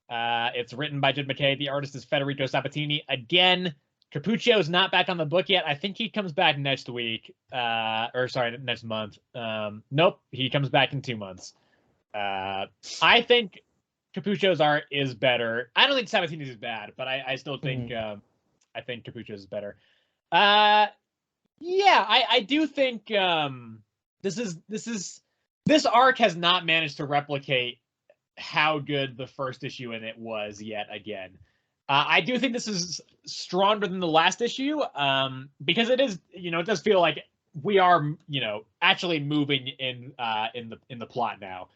Speaker 1: It's written by Jed McKay. The artist is Federico Sabatini. Again, Cappuccio is not back on the book yet. I think he comes back next week. Next month. Nope, he comes back in 2 months. I think Cappuccio's art is better. I don't think Sabatini's is bad, but I still think I think Cappuccio's is better. Yeah, I do think this arc has not managed to replicate how good the first issue in it was yet again. I do think this is stronger than the last issue, because it is, it does feel like we are, actually moving in the plot now,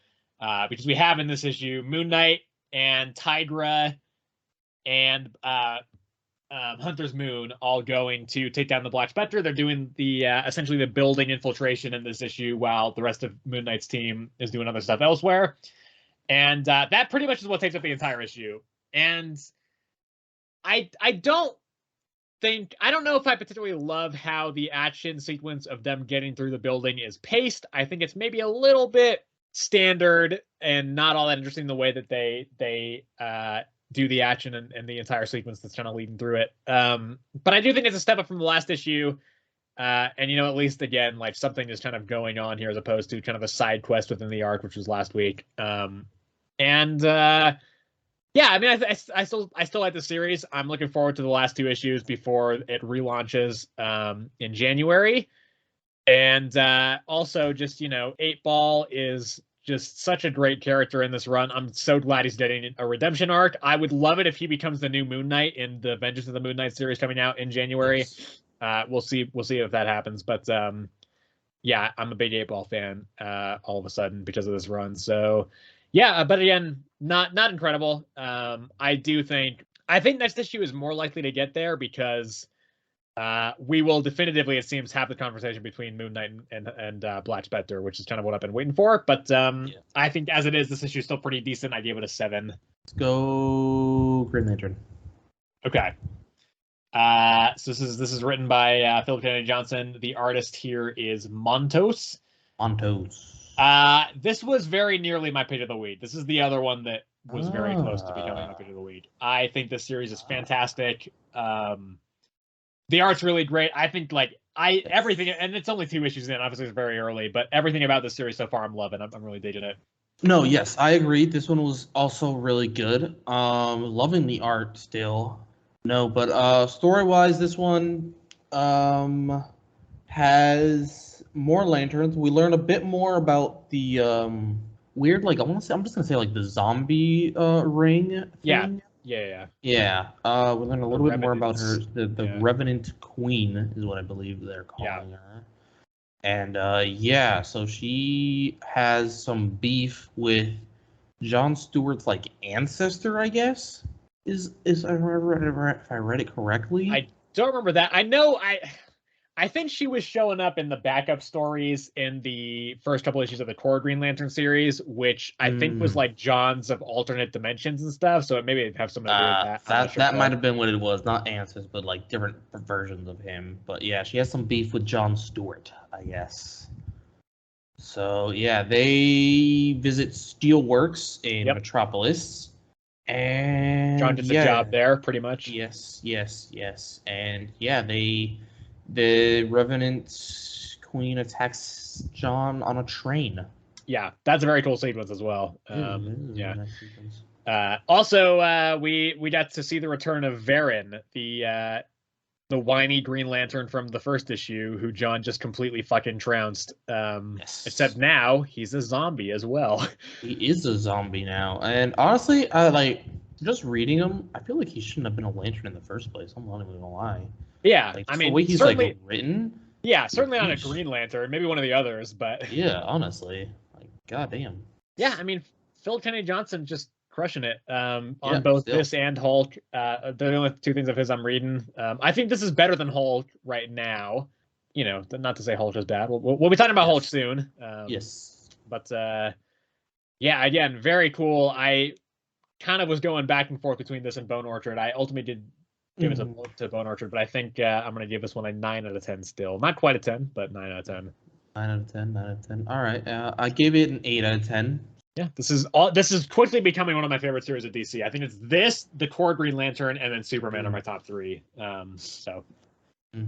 Speaker 1: because we have in this issue Moon Knight and Tigra and Hunter's Moon all going to take down the Black Spectre. They're doing the essentially the building infiltration in this issue, while the rest of Moon Knight's team is doing other stuff elsewhere. And that pretty much is what takes up the entire issue. And I don't know if I particularly love how the action sequence of them getting through the building is paced. I think it's maybe a little bit standard and not all that interesting the way that they do the action and the entire sequence that's kind of leading through it. But I do think it's a step up from the last issue. And at least again, like something is kind of going on here as opposed to kind of a side quest within the arc, which was last week. Yeah, I mean, I still like the series. I'm looking forward to the last 2 issues before it relaunches in January. And also, just 8-Ball is just such a great character in this run. I'm so glad he's getting a redemption arc. I would love it if he becomes the new Moon Knight in the Avengers of the Moon Knight series coming out in January. We'll see if that happens. But yeah, I'm a big 8-Ball fan all of a sudden because of this run. So yeah, but again, not incredible. I think next issue is more likely to get there because we will definitively, it seems, have the conversation between Moon Knight and Black Spectre, which is kind of what I've been waiting for. But I think as it is, this issue is still pretty decent. I gave it a 7.
Speaker 2: Let's go Green Lantern.
Speaker 1: Okay. So this is written by Philip Kennedy Johnson. The artist here is Montos. This was very nearly my pick of the week. This is the other one that was very close to becoming my pick of the week. I think this series is fantastic. The art's really great. I think everything, and it's only 2 issues in. Obviously, it's very early, but everything about this series so far, I'm loving. I'm really digging it.
Speaker 2: No, yes, I agree. This one was also really good. Loving the art still. No, but story-wise, this one has more lanterns. We learn a bit more about the weird, I'm just gonna say the zombie ring thing.
Speaker 1: Yeah.
Speaker 2: We learn a little bit more about her. The Revenant Queen is what I believe they're calling her. And so she has some beef with Jon Stewart's ancestor, I guess. Is if I read it correctly.
Speaker 1: I don't remember that. I know I think she was showing up in the backup stories in the first couple issues of the core Green Lantern series, which I think was John's of alternate dimensions and stuff. So maybe it'd have something to do with that.
Speaker 2: That might have been what it was. Not answers, but different versions of him. But yeah, she has some beef with Jon Stewart, I guess. So yeah, they visit Steelworks in Metropolis. And
Speaker 1: John did the job there, pretty much.
Speaker 2: Yes. And yeah, the Revenant Queen attacks John on a train.
Speaker 1: Yeah, that's a very cool sequence as well. Also, we got to see the return of Varen, the whiny Green Lantern from the first issue, who John just completely fucking trounced.
Speaker 2: Yes.
Speaker 1: Except now he's a zombie as well.
Speaker 2: He is a zombie now, and honestly, I like just reading him. I feel like he shouldn't have been a Lantern in the first place. I'm not even gonna lie.
Speaker 1: Yeah,
Speaker 2: Like
Speaker 1: I
Speaker 2: just
Speaker 1: mean,
Speaker 2: the way he's
Speaker 1: certainly,
Speaker 2: like written.
Speaker 1: yeah, certainly on a
Speaker 2: Yeesh.
Speaker 1: Green Lantern, maybe one of the others, but
Speaker 2: Yeah, honestly, like goddamn.
Speaker 1: yeah, I mean, Phil Kennedy Johnson just crushing it on
Speaker 2: Yeah,
Speaker 1: both
Speaker 2: still.
Speaker 1: this and Hulk. They're the only two things of his I'm reading. I think this is better than Hulk right now. You know, not to say Hulk is bad. We'll be talking about Hulk
Speaker 2: Yes.
Speaker 1: soon.
Speaker 2: Yes.
Speaker 1: But yeah, again, very cool. I kind of was going back and forth between this and Bone Orchard. I ultimately did give it to Bone Orchard, but I think I'm going to give this one a 9 out of 10 still. Not quite a 10, but 9 out of 10.
Speaker 2: 9 out of 10. 9 out of 10. All right. I gave it an 8 out of 10.
Speaker 1: Yeah, this is quickly becoming one of my favorite series of DC. I think it's this, the core Green Lantern, and then Superman are my top 3. So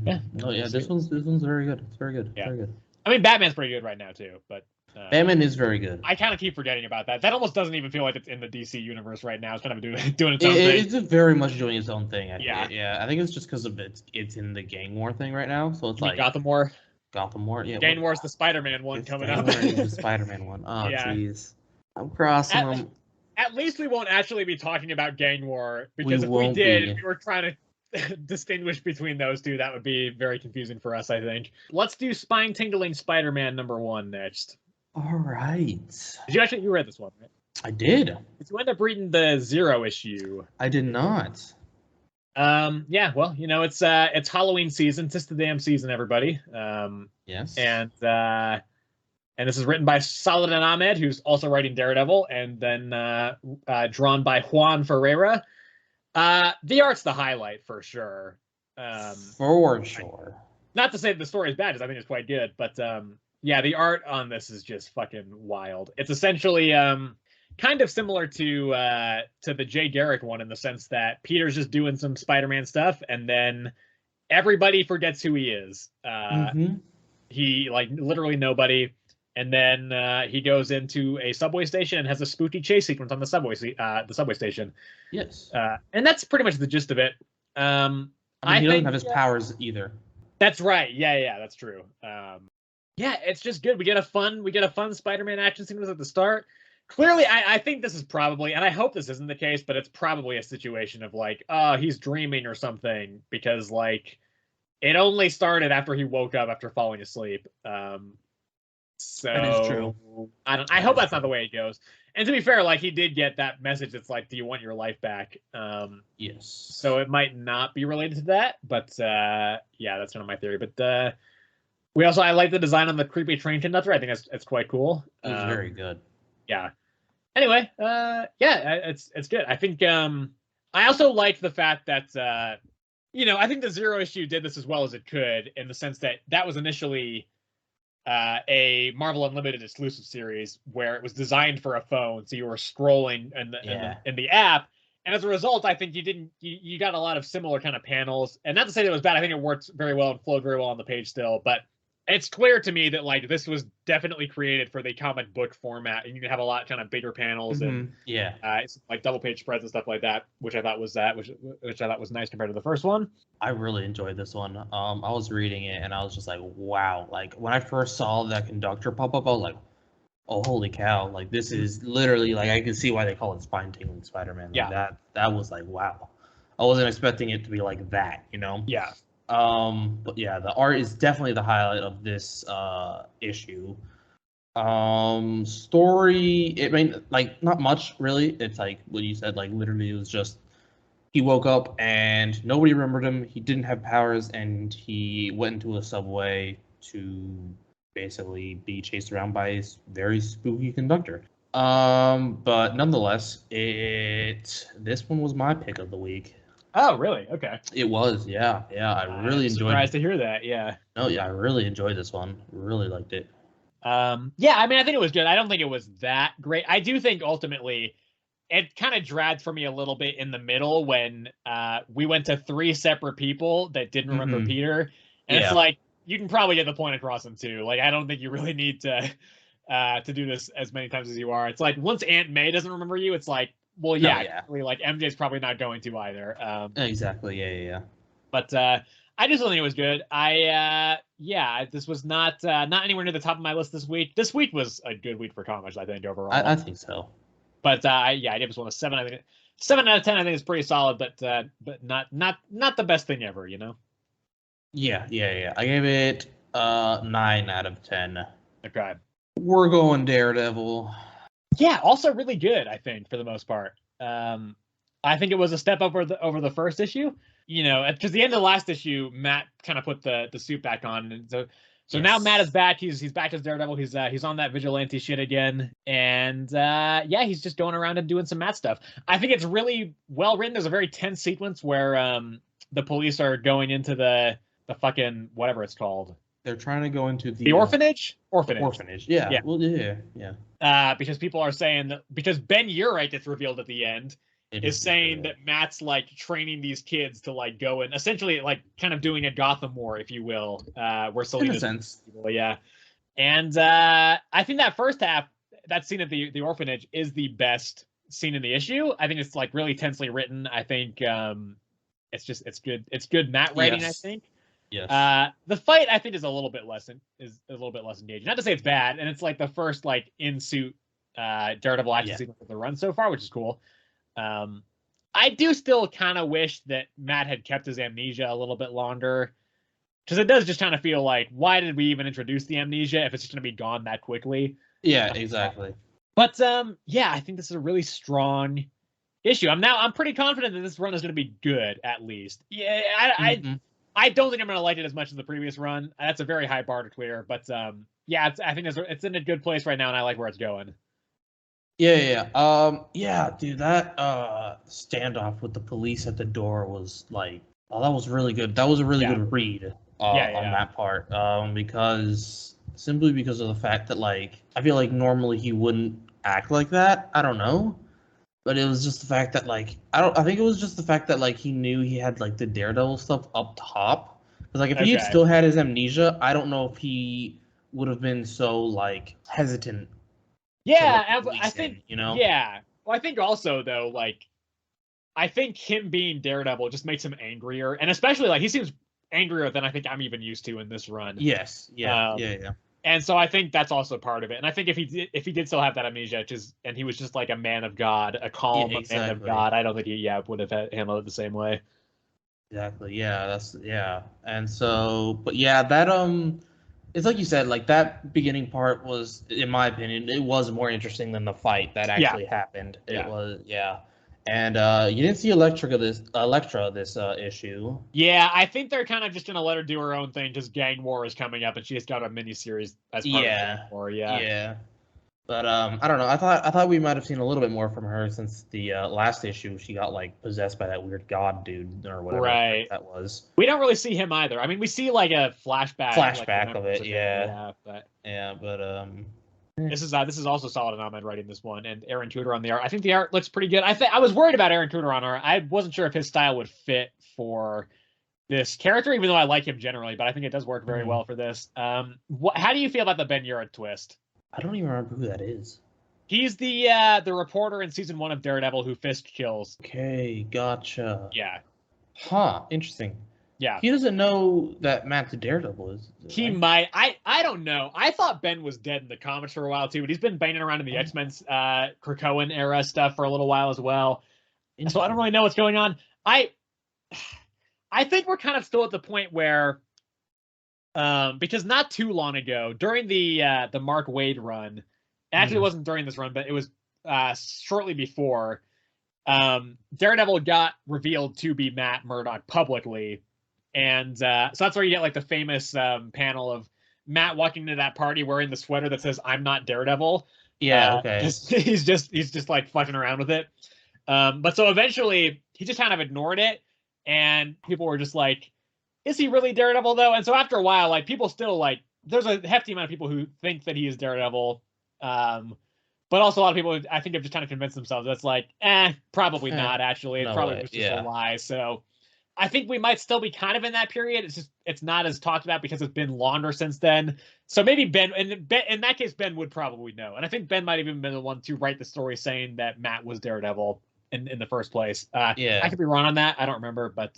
Speaker 1: yeah.
Speaker 2: Oh yeah, this one's very good. It's very good.
Speaker 1: Yeah.
Speaker 2: Very good.
Speaker 1: I mean, Batman's pretty good right now too, but
Speaker 2: Batman is very good.
Speaker 1: I kind of keep forgetting about that. That almost doesn't even feel like it's in the DC universe right now. It's kind of doing its own thing.
Speaker 2: It's very much doing its own thing.
Speaker 1: Yeah.
Speaker 2: I think it's just because of it's in the Gang War thing right now. So it's like
Speaker 1: Gotham War.
Speaker 2: Gotham War. Yeah.
Speaker 1: Gang War's the Spider-Man one coming up.
Speaker 2: The Spider-Man one. Oh jeez. I'm crossing them.
Speaker 1: At least we won't actually be talking about Gang War, because if we did, if we were trying to distinguish between those two, that would be very confusing for us, I think. Let's do Spine-Tingling Spider-Man #1 next.
Speaker 2: All right.
Speaker 1: You read this one, right?
Speaker 2: I did.
Speaker 1: Did you end up reading the Zero issue?
Speaker 2: I did not.
Speaker 1: Yeah, well, you know, it's Halloween season. It's the damn season, everybody.
Speaker 2: Yes.
Speaker 1: And this is written by Saladin Ahmed, who's also writing Daredevil, and then drawn by Juan Ferreira. The art's the highlight for sure.
Speaker 2: For sure.
Speaker 1: Not to say that the story is bad, because I think it's quite good, but yeah, the art on this is just fucking wild. It's essentially kind of similar to the Jay Garrick one, in the sense that Peter's just doing some Spider-Man stuff, and then everybody forgets who he is. He, like, literally nobody. And then he goes into a subway station and has a spooky chase sequence on the subway station.
Speaker 2: Yes.
Speaker 1: And that's pretty much the gist of it.
Speaker 2: I mean, he doesn't have his powers either.
Speaker 1: That's right. Yeah, that's true. Yeah, it's just good. We get a fun Spider-Man action sequence at the start. Clearly, I think this is probably, and I hope this isn't the case, but it's probably a situation of like, oh, he's dreaming or something, because like it only started after he woke up after falling asleep. So
Speaker 2: that is true.
Speaker 1: I hope that's not the way it goes. And to be fair, like, he did get that message. It's like, do you want your life back?
Speaker 2: Yes.
Speaker 1: So it might not be related to that, but yeah, that's kind of my theory. But I like the design on the creepy train conductor. I think it's quite cool.
Speaker 2: It's very good.
Speaker 1: Yeah. Anyway, yeah, it's good. I think I also like the fact that you know, I think the Zero issue did this as well as it could, in the sense that was initially a Marvel Unlimited exclusive series where it was designed for a phone, so you were scrolling in the app, and as a result, I think you got a lot of similar kind of panels. And not to say that it was bad, I think it worked very well and flowed very well on the page still, but it's clear to me that like this was definitely created for the comic book format, and you can have a lot kind of bigger panels and it's like double page spreads and stuff like that, which I thought was which I thought was nice compared to the first one.
Speaker 2: I really enjoyed this one. I was reading it and I was just like, wow. Like when I first saw that conductor pop up, I was like, oh, holy cow. Like this is literally, like, I can see why they call it Spine-Tingling Spider-Man. Like,
Speaker 1: yeah.
Speaker 2: That was like, wow. I wasn't expecting it to be like that, you know?
Speaker 1: Yeah.
Speaker 2: But yeah, the art is definitely the highlight of this issue. Story, I mean, like, not much really. It's like what you said, like literally it was just he woke up and nobody remembered him. He didn't have powers, and he went into a subway to basically be chased around by a very spooky conductor. But nonetheless, this one was my pick of the week.
Speaker 1: Oh, really? Okay.
Speaker 2: It was, yeah. I really enjoyed.
Speaker 1: Surprised to hear that. Yeah.
Speaker 2: No, yeah, I really enjoyed this one. Really liked it.
Speaker 1: Yeah, I mean, I think it was good. I don't think it was that great. I do think ultimately it kind of dragged for me a little bit in the middle when we went to 3 separate people that didn't remember Peter, and it's like, you can probably get the point across them too. Like, I don't think you really need to do this as many times as you are. It's like once Aunt May doesn't remember you, it's like, well, yeah, like MJ's probably not going to either.
Speaker 2: Exactly. Yeah.
Speaker 1: But I just don't think it was good. Yeah, this was not anywhere near the top of my list this week. This week was a good week for comics, I think, overall.
Speaker 2: I think so.
Speaker 1: But yeah, I gave this one a 7. I think 7 out of 10. I think is pretty solid, but not the best thing ever, you know.
Speaker 2: Yeah. I gave it 9 out of 10.
Speaker 1: Okay.
Speaker 2: We're going Daredevil.
Speaker 1: Yeah, also really good, I think, for the most part. I think it was a step up over the first issue. You know, because the end of the last issue, Matt kind of put the suit back on, and so
Speaker 2: Yes.
Speaker 1: now Matt is back. He's back as Daredevil. He's on that vigilante shit again, and yeah, he's just going around and doing some Matt stuff. I think it's really well written. There's a very tense sequence where the police are going into the fucking whatever it's called.
Speaker 2: They're trying to go into
Speaker 1: the orphanage.
Speaker 2: Orphanage. Yeah.
Speaker 1: Yeah.
Speaker 2: Well, yeah.
Speaker 1: Because people are saying that because Ben Urich gets revealed at the end. Is saying that Matt's like training these kids to like go and essentially like kind of doing a Gotham War, if you will, where Selina's
Speaker 2: in a sense.
Speaker 1: People, yeah. And I think that first half, that scene at the orphanage is the best scene in the issue. I think it's like really tensely written. I think it's good. It's good Matt writing.
Speaker 2: Yes.
Speaker 1: I think.
Speaker 2: Yes.
Speaker 1: The fight I think is a little bit less engaging. Not to say it's bad, and it's like the first like in suit Daredevil action sequence of the run so far, which is cool. I do still kind of wish that Matt had kept his amnesia a little bit longer, because it does just kind of feel like, why did we even introduce the amnesia if it's just going to be gone that quickly?
Speaker 2: Yeah, exactly.
Speaker 1: But yeah, I think this is a really strong issue. I'm pretty confident that this run is going to be good, at least. Yeah, I don't think I'm going to like it as much as the previous run. That's a very high bar to clear, but yeah, I think it's in a good place right now, and I like where it's going.
Speaker 2: Yeah, dude, that standoff with the police at the door was like, oh, that was really good. That was a really good read on that part. Simply because of the fact that, like, I feel like normally he wouldn't act like that. I don't know, but it was just the fact that, like, I think it was just the fact that, like, he knew he had like the Daredevil stuff up top. Because like if he had still had his amnesia, I don't know if he would have been so like hesitant.
Speaker 1: Yeah, I think, you know. Yeah, well, I think also though, like, I think him being Daredevil just makes him angrier, and especially like he seems angrier than I think I'm even used to in this run.
Speaker 2: Yes, yeah.
Speaker 1: And so I think that's also part of it. And I think if he did still have that amnesia, and he was just like a man of God, a calm man of God, I don't think he would have handled it the same way.
Speaker 2: Exactly. Yeah, and so, but yeah, that it's like you said, like that beginning part was, in my opinion, it was more interesting than the fight that actually happened. It was, and you didn't see Elektra this issue.
Speaker 1: Yeah, I think they're kind of just gonna let her do her own thing because Gang War is coming up, and she's got a miniseries as part of Gang War. Yeah.
Speaker 2: But I don't know. I thought we might have seen a little bit more from her since the last issue. She got like possessed by that weird god dude or whatever that was.
Speaker 1: We don't really see him either. I mean, we see like a flashback
Speaker 2: like, of it.
Speaker 1: But this is also solid, and Ahmed writing this one, and Aaron Tudor on the art. I think the art looks pretty good. I was worried about Aaron Tudor on art. I wasn't sure if his style would fit for this character, even though I like him generally. But I think it does work very well for this. How do you feel about the Ben Urich twist?
Speaker 2: I don't even remember who that is.
Speaker 1: He's the reporter in season 1 of Daredevil who fist kills.
Speaker 2: Okay, gotcha.
Speaker 1: Yeah.
Speaker 2: Huh. Interesting.
Speaker 1: Yeah.
Speaker 2: He doesn't know that Matt the Daredevil is.
Speaker 1: He might. I don't know. I thought Ben was dead in the comics for a while too, but he's been banging around in the X-Men's Krakoan era stuff for a little while as well. So I don't really know what's going on. I think we're kind of still at the point where. Because not too long ago, during the Mark Waid run, actually it wasn't during this run, but it was shortly before, Daredevil got revealed to be Matt Murdock publicly, and so that's where you get like the famous panel of Matt walking into that party wearing the sweater that says "I'm not Daredevil."
Speaker 2: Yeah, okay.
Speaker 1: He's just like fucking around with it. But so eventually he just kind of ignored it, and people were just like, is he really Daredevil though? And so after a while, like people still like, there's a hefty amount of people who think that he is Daredevil, but also a lot of people I think have just kind of convinced themselves that's like, probably not. Actually, it's probably just a lie. So I think we might still be kind of in that period. It's not as talked about because it's been longer since then. So maybe Ben, in that case, Ben would probably know, and I think Ben might have even been the one to write the story saying that Matt was Daredevil in the first place. I could be wrong on that. I don't remember, but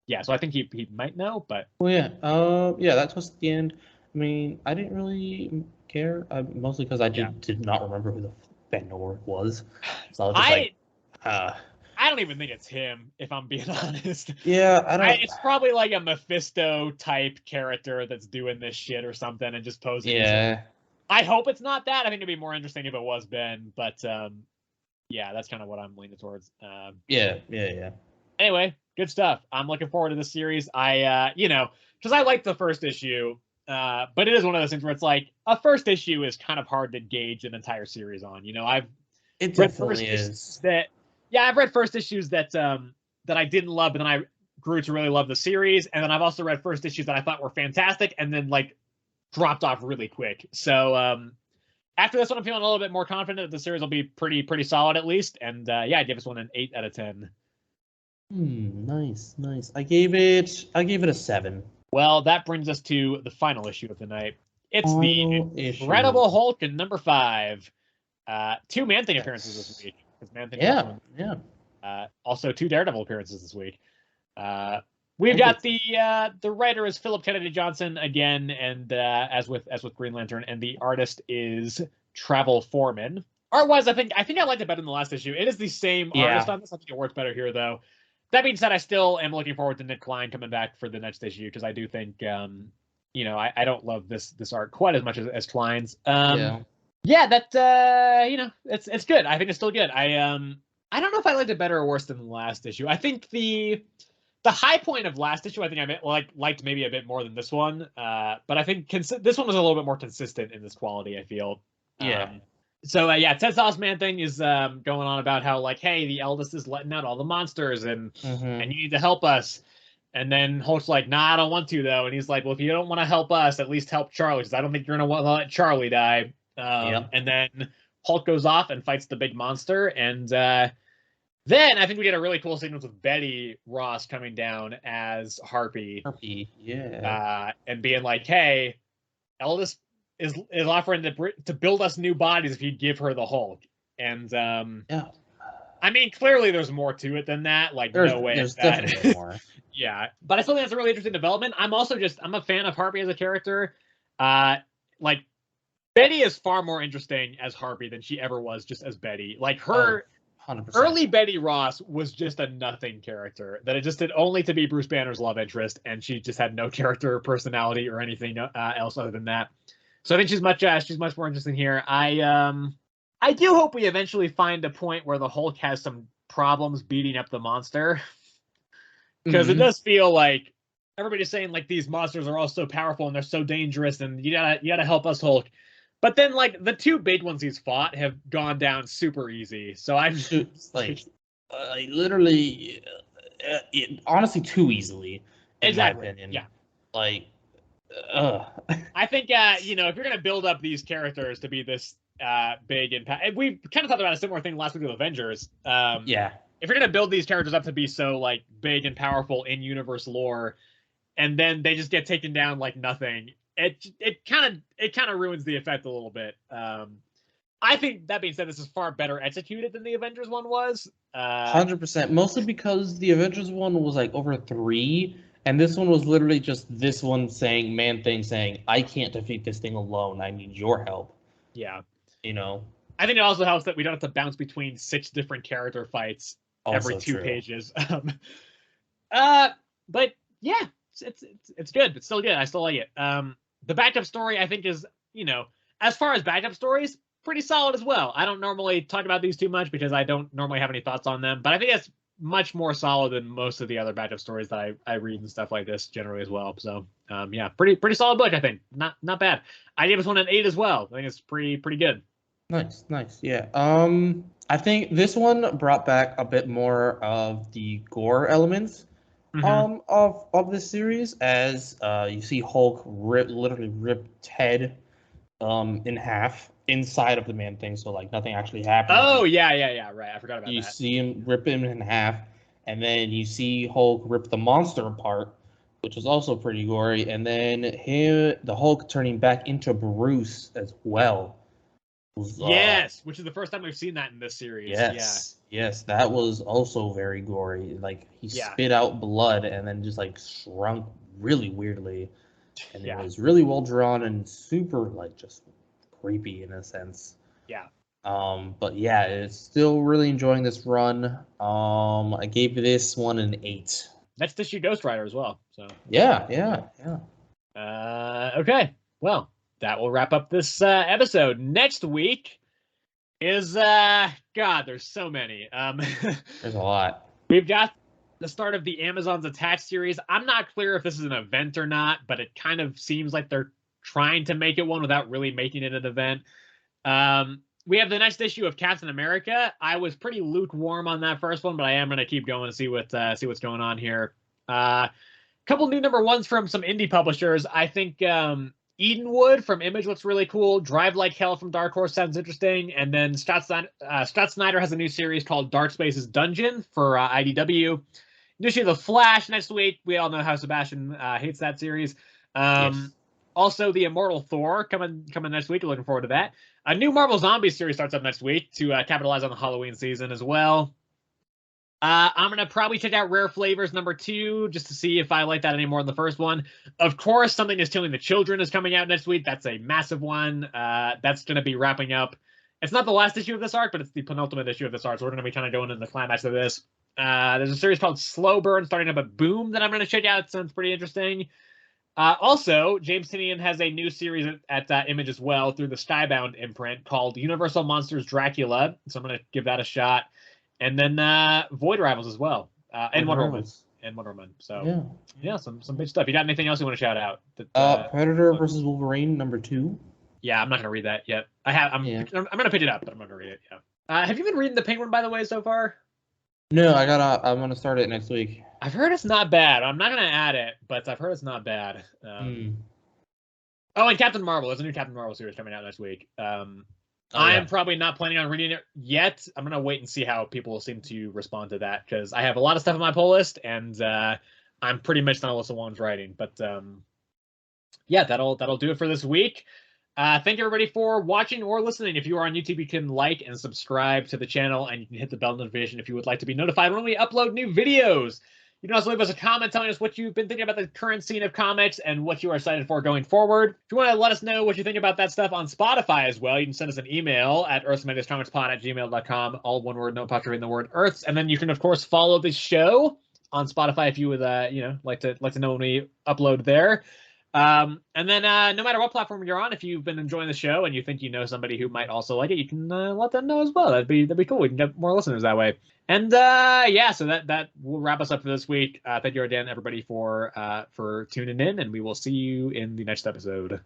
Speaker 1: Yeah, so I think he might know, but
Speaker 2: Well, yeah. Yeah, that twist at the end. I mean, I didn't really care, mostly because I
Speaker 1: yeah.
Speaker 2: did not remember who the Fenor was. So I was just like,
Speaker 1: I
Speaker 2: uh,
Speaker 1: I don't even think it's him, if I'm being honest.
Speaker 2: yeah, I don't.
Speaker 1: It's probably like a Mephisto type character that's doing this shit or something and just posing as him.
Speaker 2: Yeah,
Speaker 1: I hope it's not that. I think it'd be more interesting if it was Ben, but yeah, that's kind of what I'm leaning towards.
Speaker 2: yeah.
Speaker 1: Anyway, good stuff. I'm looking forward to this series. Because I liked the first issue, but it is one of those things where it's like a first issue is kind of hard to gauge an entire series on. I've
Speaker 2: It
Speaker 1: read
Speaker 2: definitely
Speaker 1: first
Speaker 2: is.
Speaker 1: I've read first issues that I didn't love, but then I grew to really love the series, and then I've also read first issues that I thought were fantastic, and then like dropped off really quick. So after this one, I'm feeling a little bit more confident that the series will be pretty solid at least, and yeah, I give this one an 8 out of 10.
Speaker 2: Nice. I gave it a 7.
Speaker 1: Well, that brings us to the final issue of the night. It's
Speaker 2: Final
Speaker 1: the
Speaker 2: issue.
Speaker 1: Incredible Hulk in number 5. 2 Man-Thing appearances this week. Man-Thing also 2 Daredevil appearances this week. We've got the writer is Philip Kennedy Johnson again, and as with Green Lantern, and the artist is Travel Foreman. Art-wise, I think I liked it better than the last issue. It is the same artist on this. I think it works better here, though. That being said, I still am looking forward to Nick Klein coming back for the next issue because I do think, I don't love this art quite as much as Klein's. That it's good. I think it's still good. I don't know if I liked it better or worse than the last issue. I think the high point of last issue, I think I liked maybe a bit more than this one. But I think this one was a little bit more consistent in this quality, I feel. Ted Sauce Man-Thing is going on about how, like, hey, the eldest is letting out all the monsters and you need to help us. And then Hulk's like, nah, I don't want to, though. And he's like, well, if you don't want to help us, at least help Charlie, because I don't think you're going to want to let Charlie die. And then Hulk goes off and fights the big monster. And then I think we get a really cool sequence with Betty Ross coming down as Harpy. And being like, hey, eldest is offering to build us new bodies if you give her the Hulk. And I mean, clearly there's more to it than that. Like, no way.
Speaker 2: There's definitely more.
Speaker 1: Yeah, but I still think that's a really interesting development. I'm a fan of Harpy as a character. Like, Betty is far more interesting as Harpy than she ever was just as Betty. Like, her
Speaker 2: 100%.
Speaker 1: Early Betty Ross was just a nothing character that existed only to be Bruce Banner's love interest, and she just had no character or personality or anything else other than that. So I think she's much more interesting here. I do hope we eventually find a point where the Hulk has some problems beating up the monster, because it does feel like everybody's saying like these monsters are all so powerful and they're so dangerous, and you gotta help us, Hulk. But then like the 2 big ones he's fought have gone down super easy. So I'm
Speaker 2: like literally, honestly, too easily. In my opinion.
Speaker 1: Yeah.
Speaker 2: Like.
Speaker 1: I think if you're gonna build up these characters to be this big and we kind of talked about a similar thing last week with Avengers. If you're gonna build these characters up to be so like big and powerful in universe lore, and then they just get taken down like nothing, it kind of ruins the effect a little bit. I think that being said, this is far better executed than the Avengers one was.
Speaker 2: 100%, mostly because the Avengers one was like over 3. And this one was literally just this one saying, Man-Thing saying, I can't defeat this thing alone. I need your help.
Speaker 1: Yeah.
Speaker 2: I
Speaker 1: think it also helps that we don't have to bounce between 6 different character fights every 2 pages. But yeah, it's good. It's still good. I still like it. The backup story, I think, is, as far as backup stories, pretty solid as well. I don't normally talk about these too much because I don't normally have any thoughts on them, but I think it's much more solid than most of the other backup stories that I read and stuff like this generally as well. So pretty solid book, I think. Not bad. I gave this one an 8 as well. I think it's pretty good.
Speaker 2: Nice. Yeah. I think this one brought back a bit more of the gore elements of this series, as you see Hulk literally rip Ted in half inside of the Man-Thing, so like nothing actually happened.
Speaker 1: Oh yeah, right. I forgot about that.
Speaker 2: You see him rip him in half, and then you see Hulk rip the monster apart, which is also pretty gory, and then the Hulk turning back into Bruce as well.
Speaker 1: Yes, which is the first time we've seen that in this series.
Speaker 2: Yes. Yes, that was also very gory. Like he
Speaker 1: Yeah,
Speaker 2: spit out blood and then just like shrunk really weirdly, and it
Speaker 1: yeah,
Speaker 2: was really well drawn and super like just creepy in a sense.
Speaker 1: yeah.
Speaker 2: But yeah, it's still really enjoying this run. I gave this one an 8.
Speaker 1: Next issue, Ghost Rider as well. So
Speaker 2: Yeah, yeah, yeah.
Speaker 1: okay. Well, that will wrap up this episode. Next week is God, there's so many.
Speaker 2: There's a lot.
Speaker 1: We've got the start of the Amazon's Attack series. I'm not clear if this is an event or not, but it kind of seems like they're trying to make it one without really making it an event. We have the next issue of Captain America. I was pretty lukewarm on that first one, but I am going to keep going to see what's going on here. Couple new number ones from some indie publishers. I think Edenwood from Image looks really cool. Drive Like Hell from Dark Horse sounds interesting. And then Scott Snyder has a new series called Dark Spaces Dungeon for IDW. New issue of The Flash next week. We all know how Sebastian hates that series.
Speaker 2: Yes.
Speaker 1: Also, The Immortal Thor coming next week. Looking forward to that. A new Marvel Zombies series starts up next week to capitalize on the Halloween season as well. I'm going to probably check out Rare Flavors #2 just to see if I like that any more than the first one. Of course, Something is Killing the Children is coming out next week. That's a massive one. That's going to be wrapping up. It's not the last issue of this arc, but it's the penultimate issue of this arc, so we're going to be kind of going into the climax of this. There's a series called Slow Burn starting up at Boom that I'm going to check out. It sounds pretty interesting. Also, James Tynion has a new series at Image as well through the Skybound imprint called Universal Monsters Dracula. So I'm going to give that a shot. And then Void Rivals as well. And Wonder Woman. And Wonder Woman. So yeah, some big stuff. You got anything else you want to shout out?
Speaker 2: Predator versus Wolverine #2.
Speaker 1: Yeah, I'm not gonna read that yet. I'm gonna pick it up, but I'm not gonna read it. Yeah. Have you been reading The Penguin, by the way, so far?
Speaker 2: No, I'm gonna start it next week.
Speaker 1: I've heard it's not bad. I'm not gonna add it, but I've heard it's not bad. Oh, and Captain Marvel. There's a new Captain Marvel series coming out next week. I am probably not planning on reading it yet. I'm gonna wait and see how people seem to respond to that because I have a lot of stuff on my pull list, and I'm pretty much not the ones writing. But yeah, that'll do it for this week. Thank everybody for watching or listening. If you are on YouTube, you can like and subscribe to the channel, and you can hit the bell notification if you would like to be notified when we upload new videos. You can also leave us a comment telling us what you've been thinking about the current scene of comics and what you are excited for going forward. If you want to let us know what you think about that stuff on Spotify as well, you can send us an email at earthsmagicomicspod@gmail.com, all one word, no apostrophe in the word Earths. And then you can, of course, follow the show on Spotify if you would, like to know when we upload there. And then no matter what platform you're on, if you've been enjoying the show and you think you know somebody who might also like it, you can let them know as well. That'd be cool. We can get more listeners that way. And yeah, so that will wrap us up for this week. Thank you again, everybody, for tuning in, and we will see you in the next episode.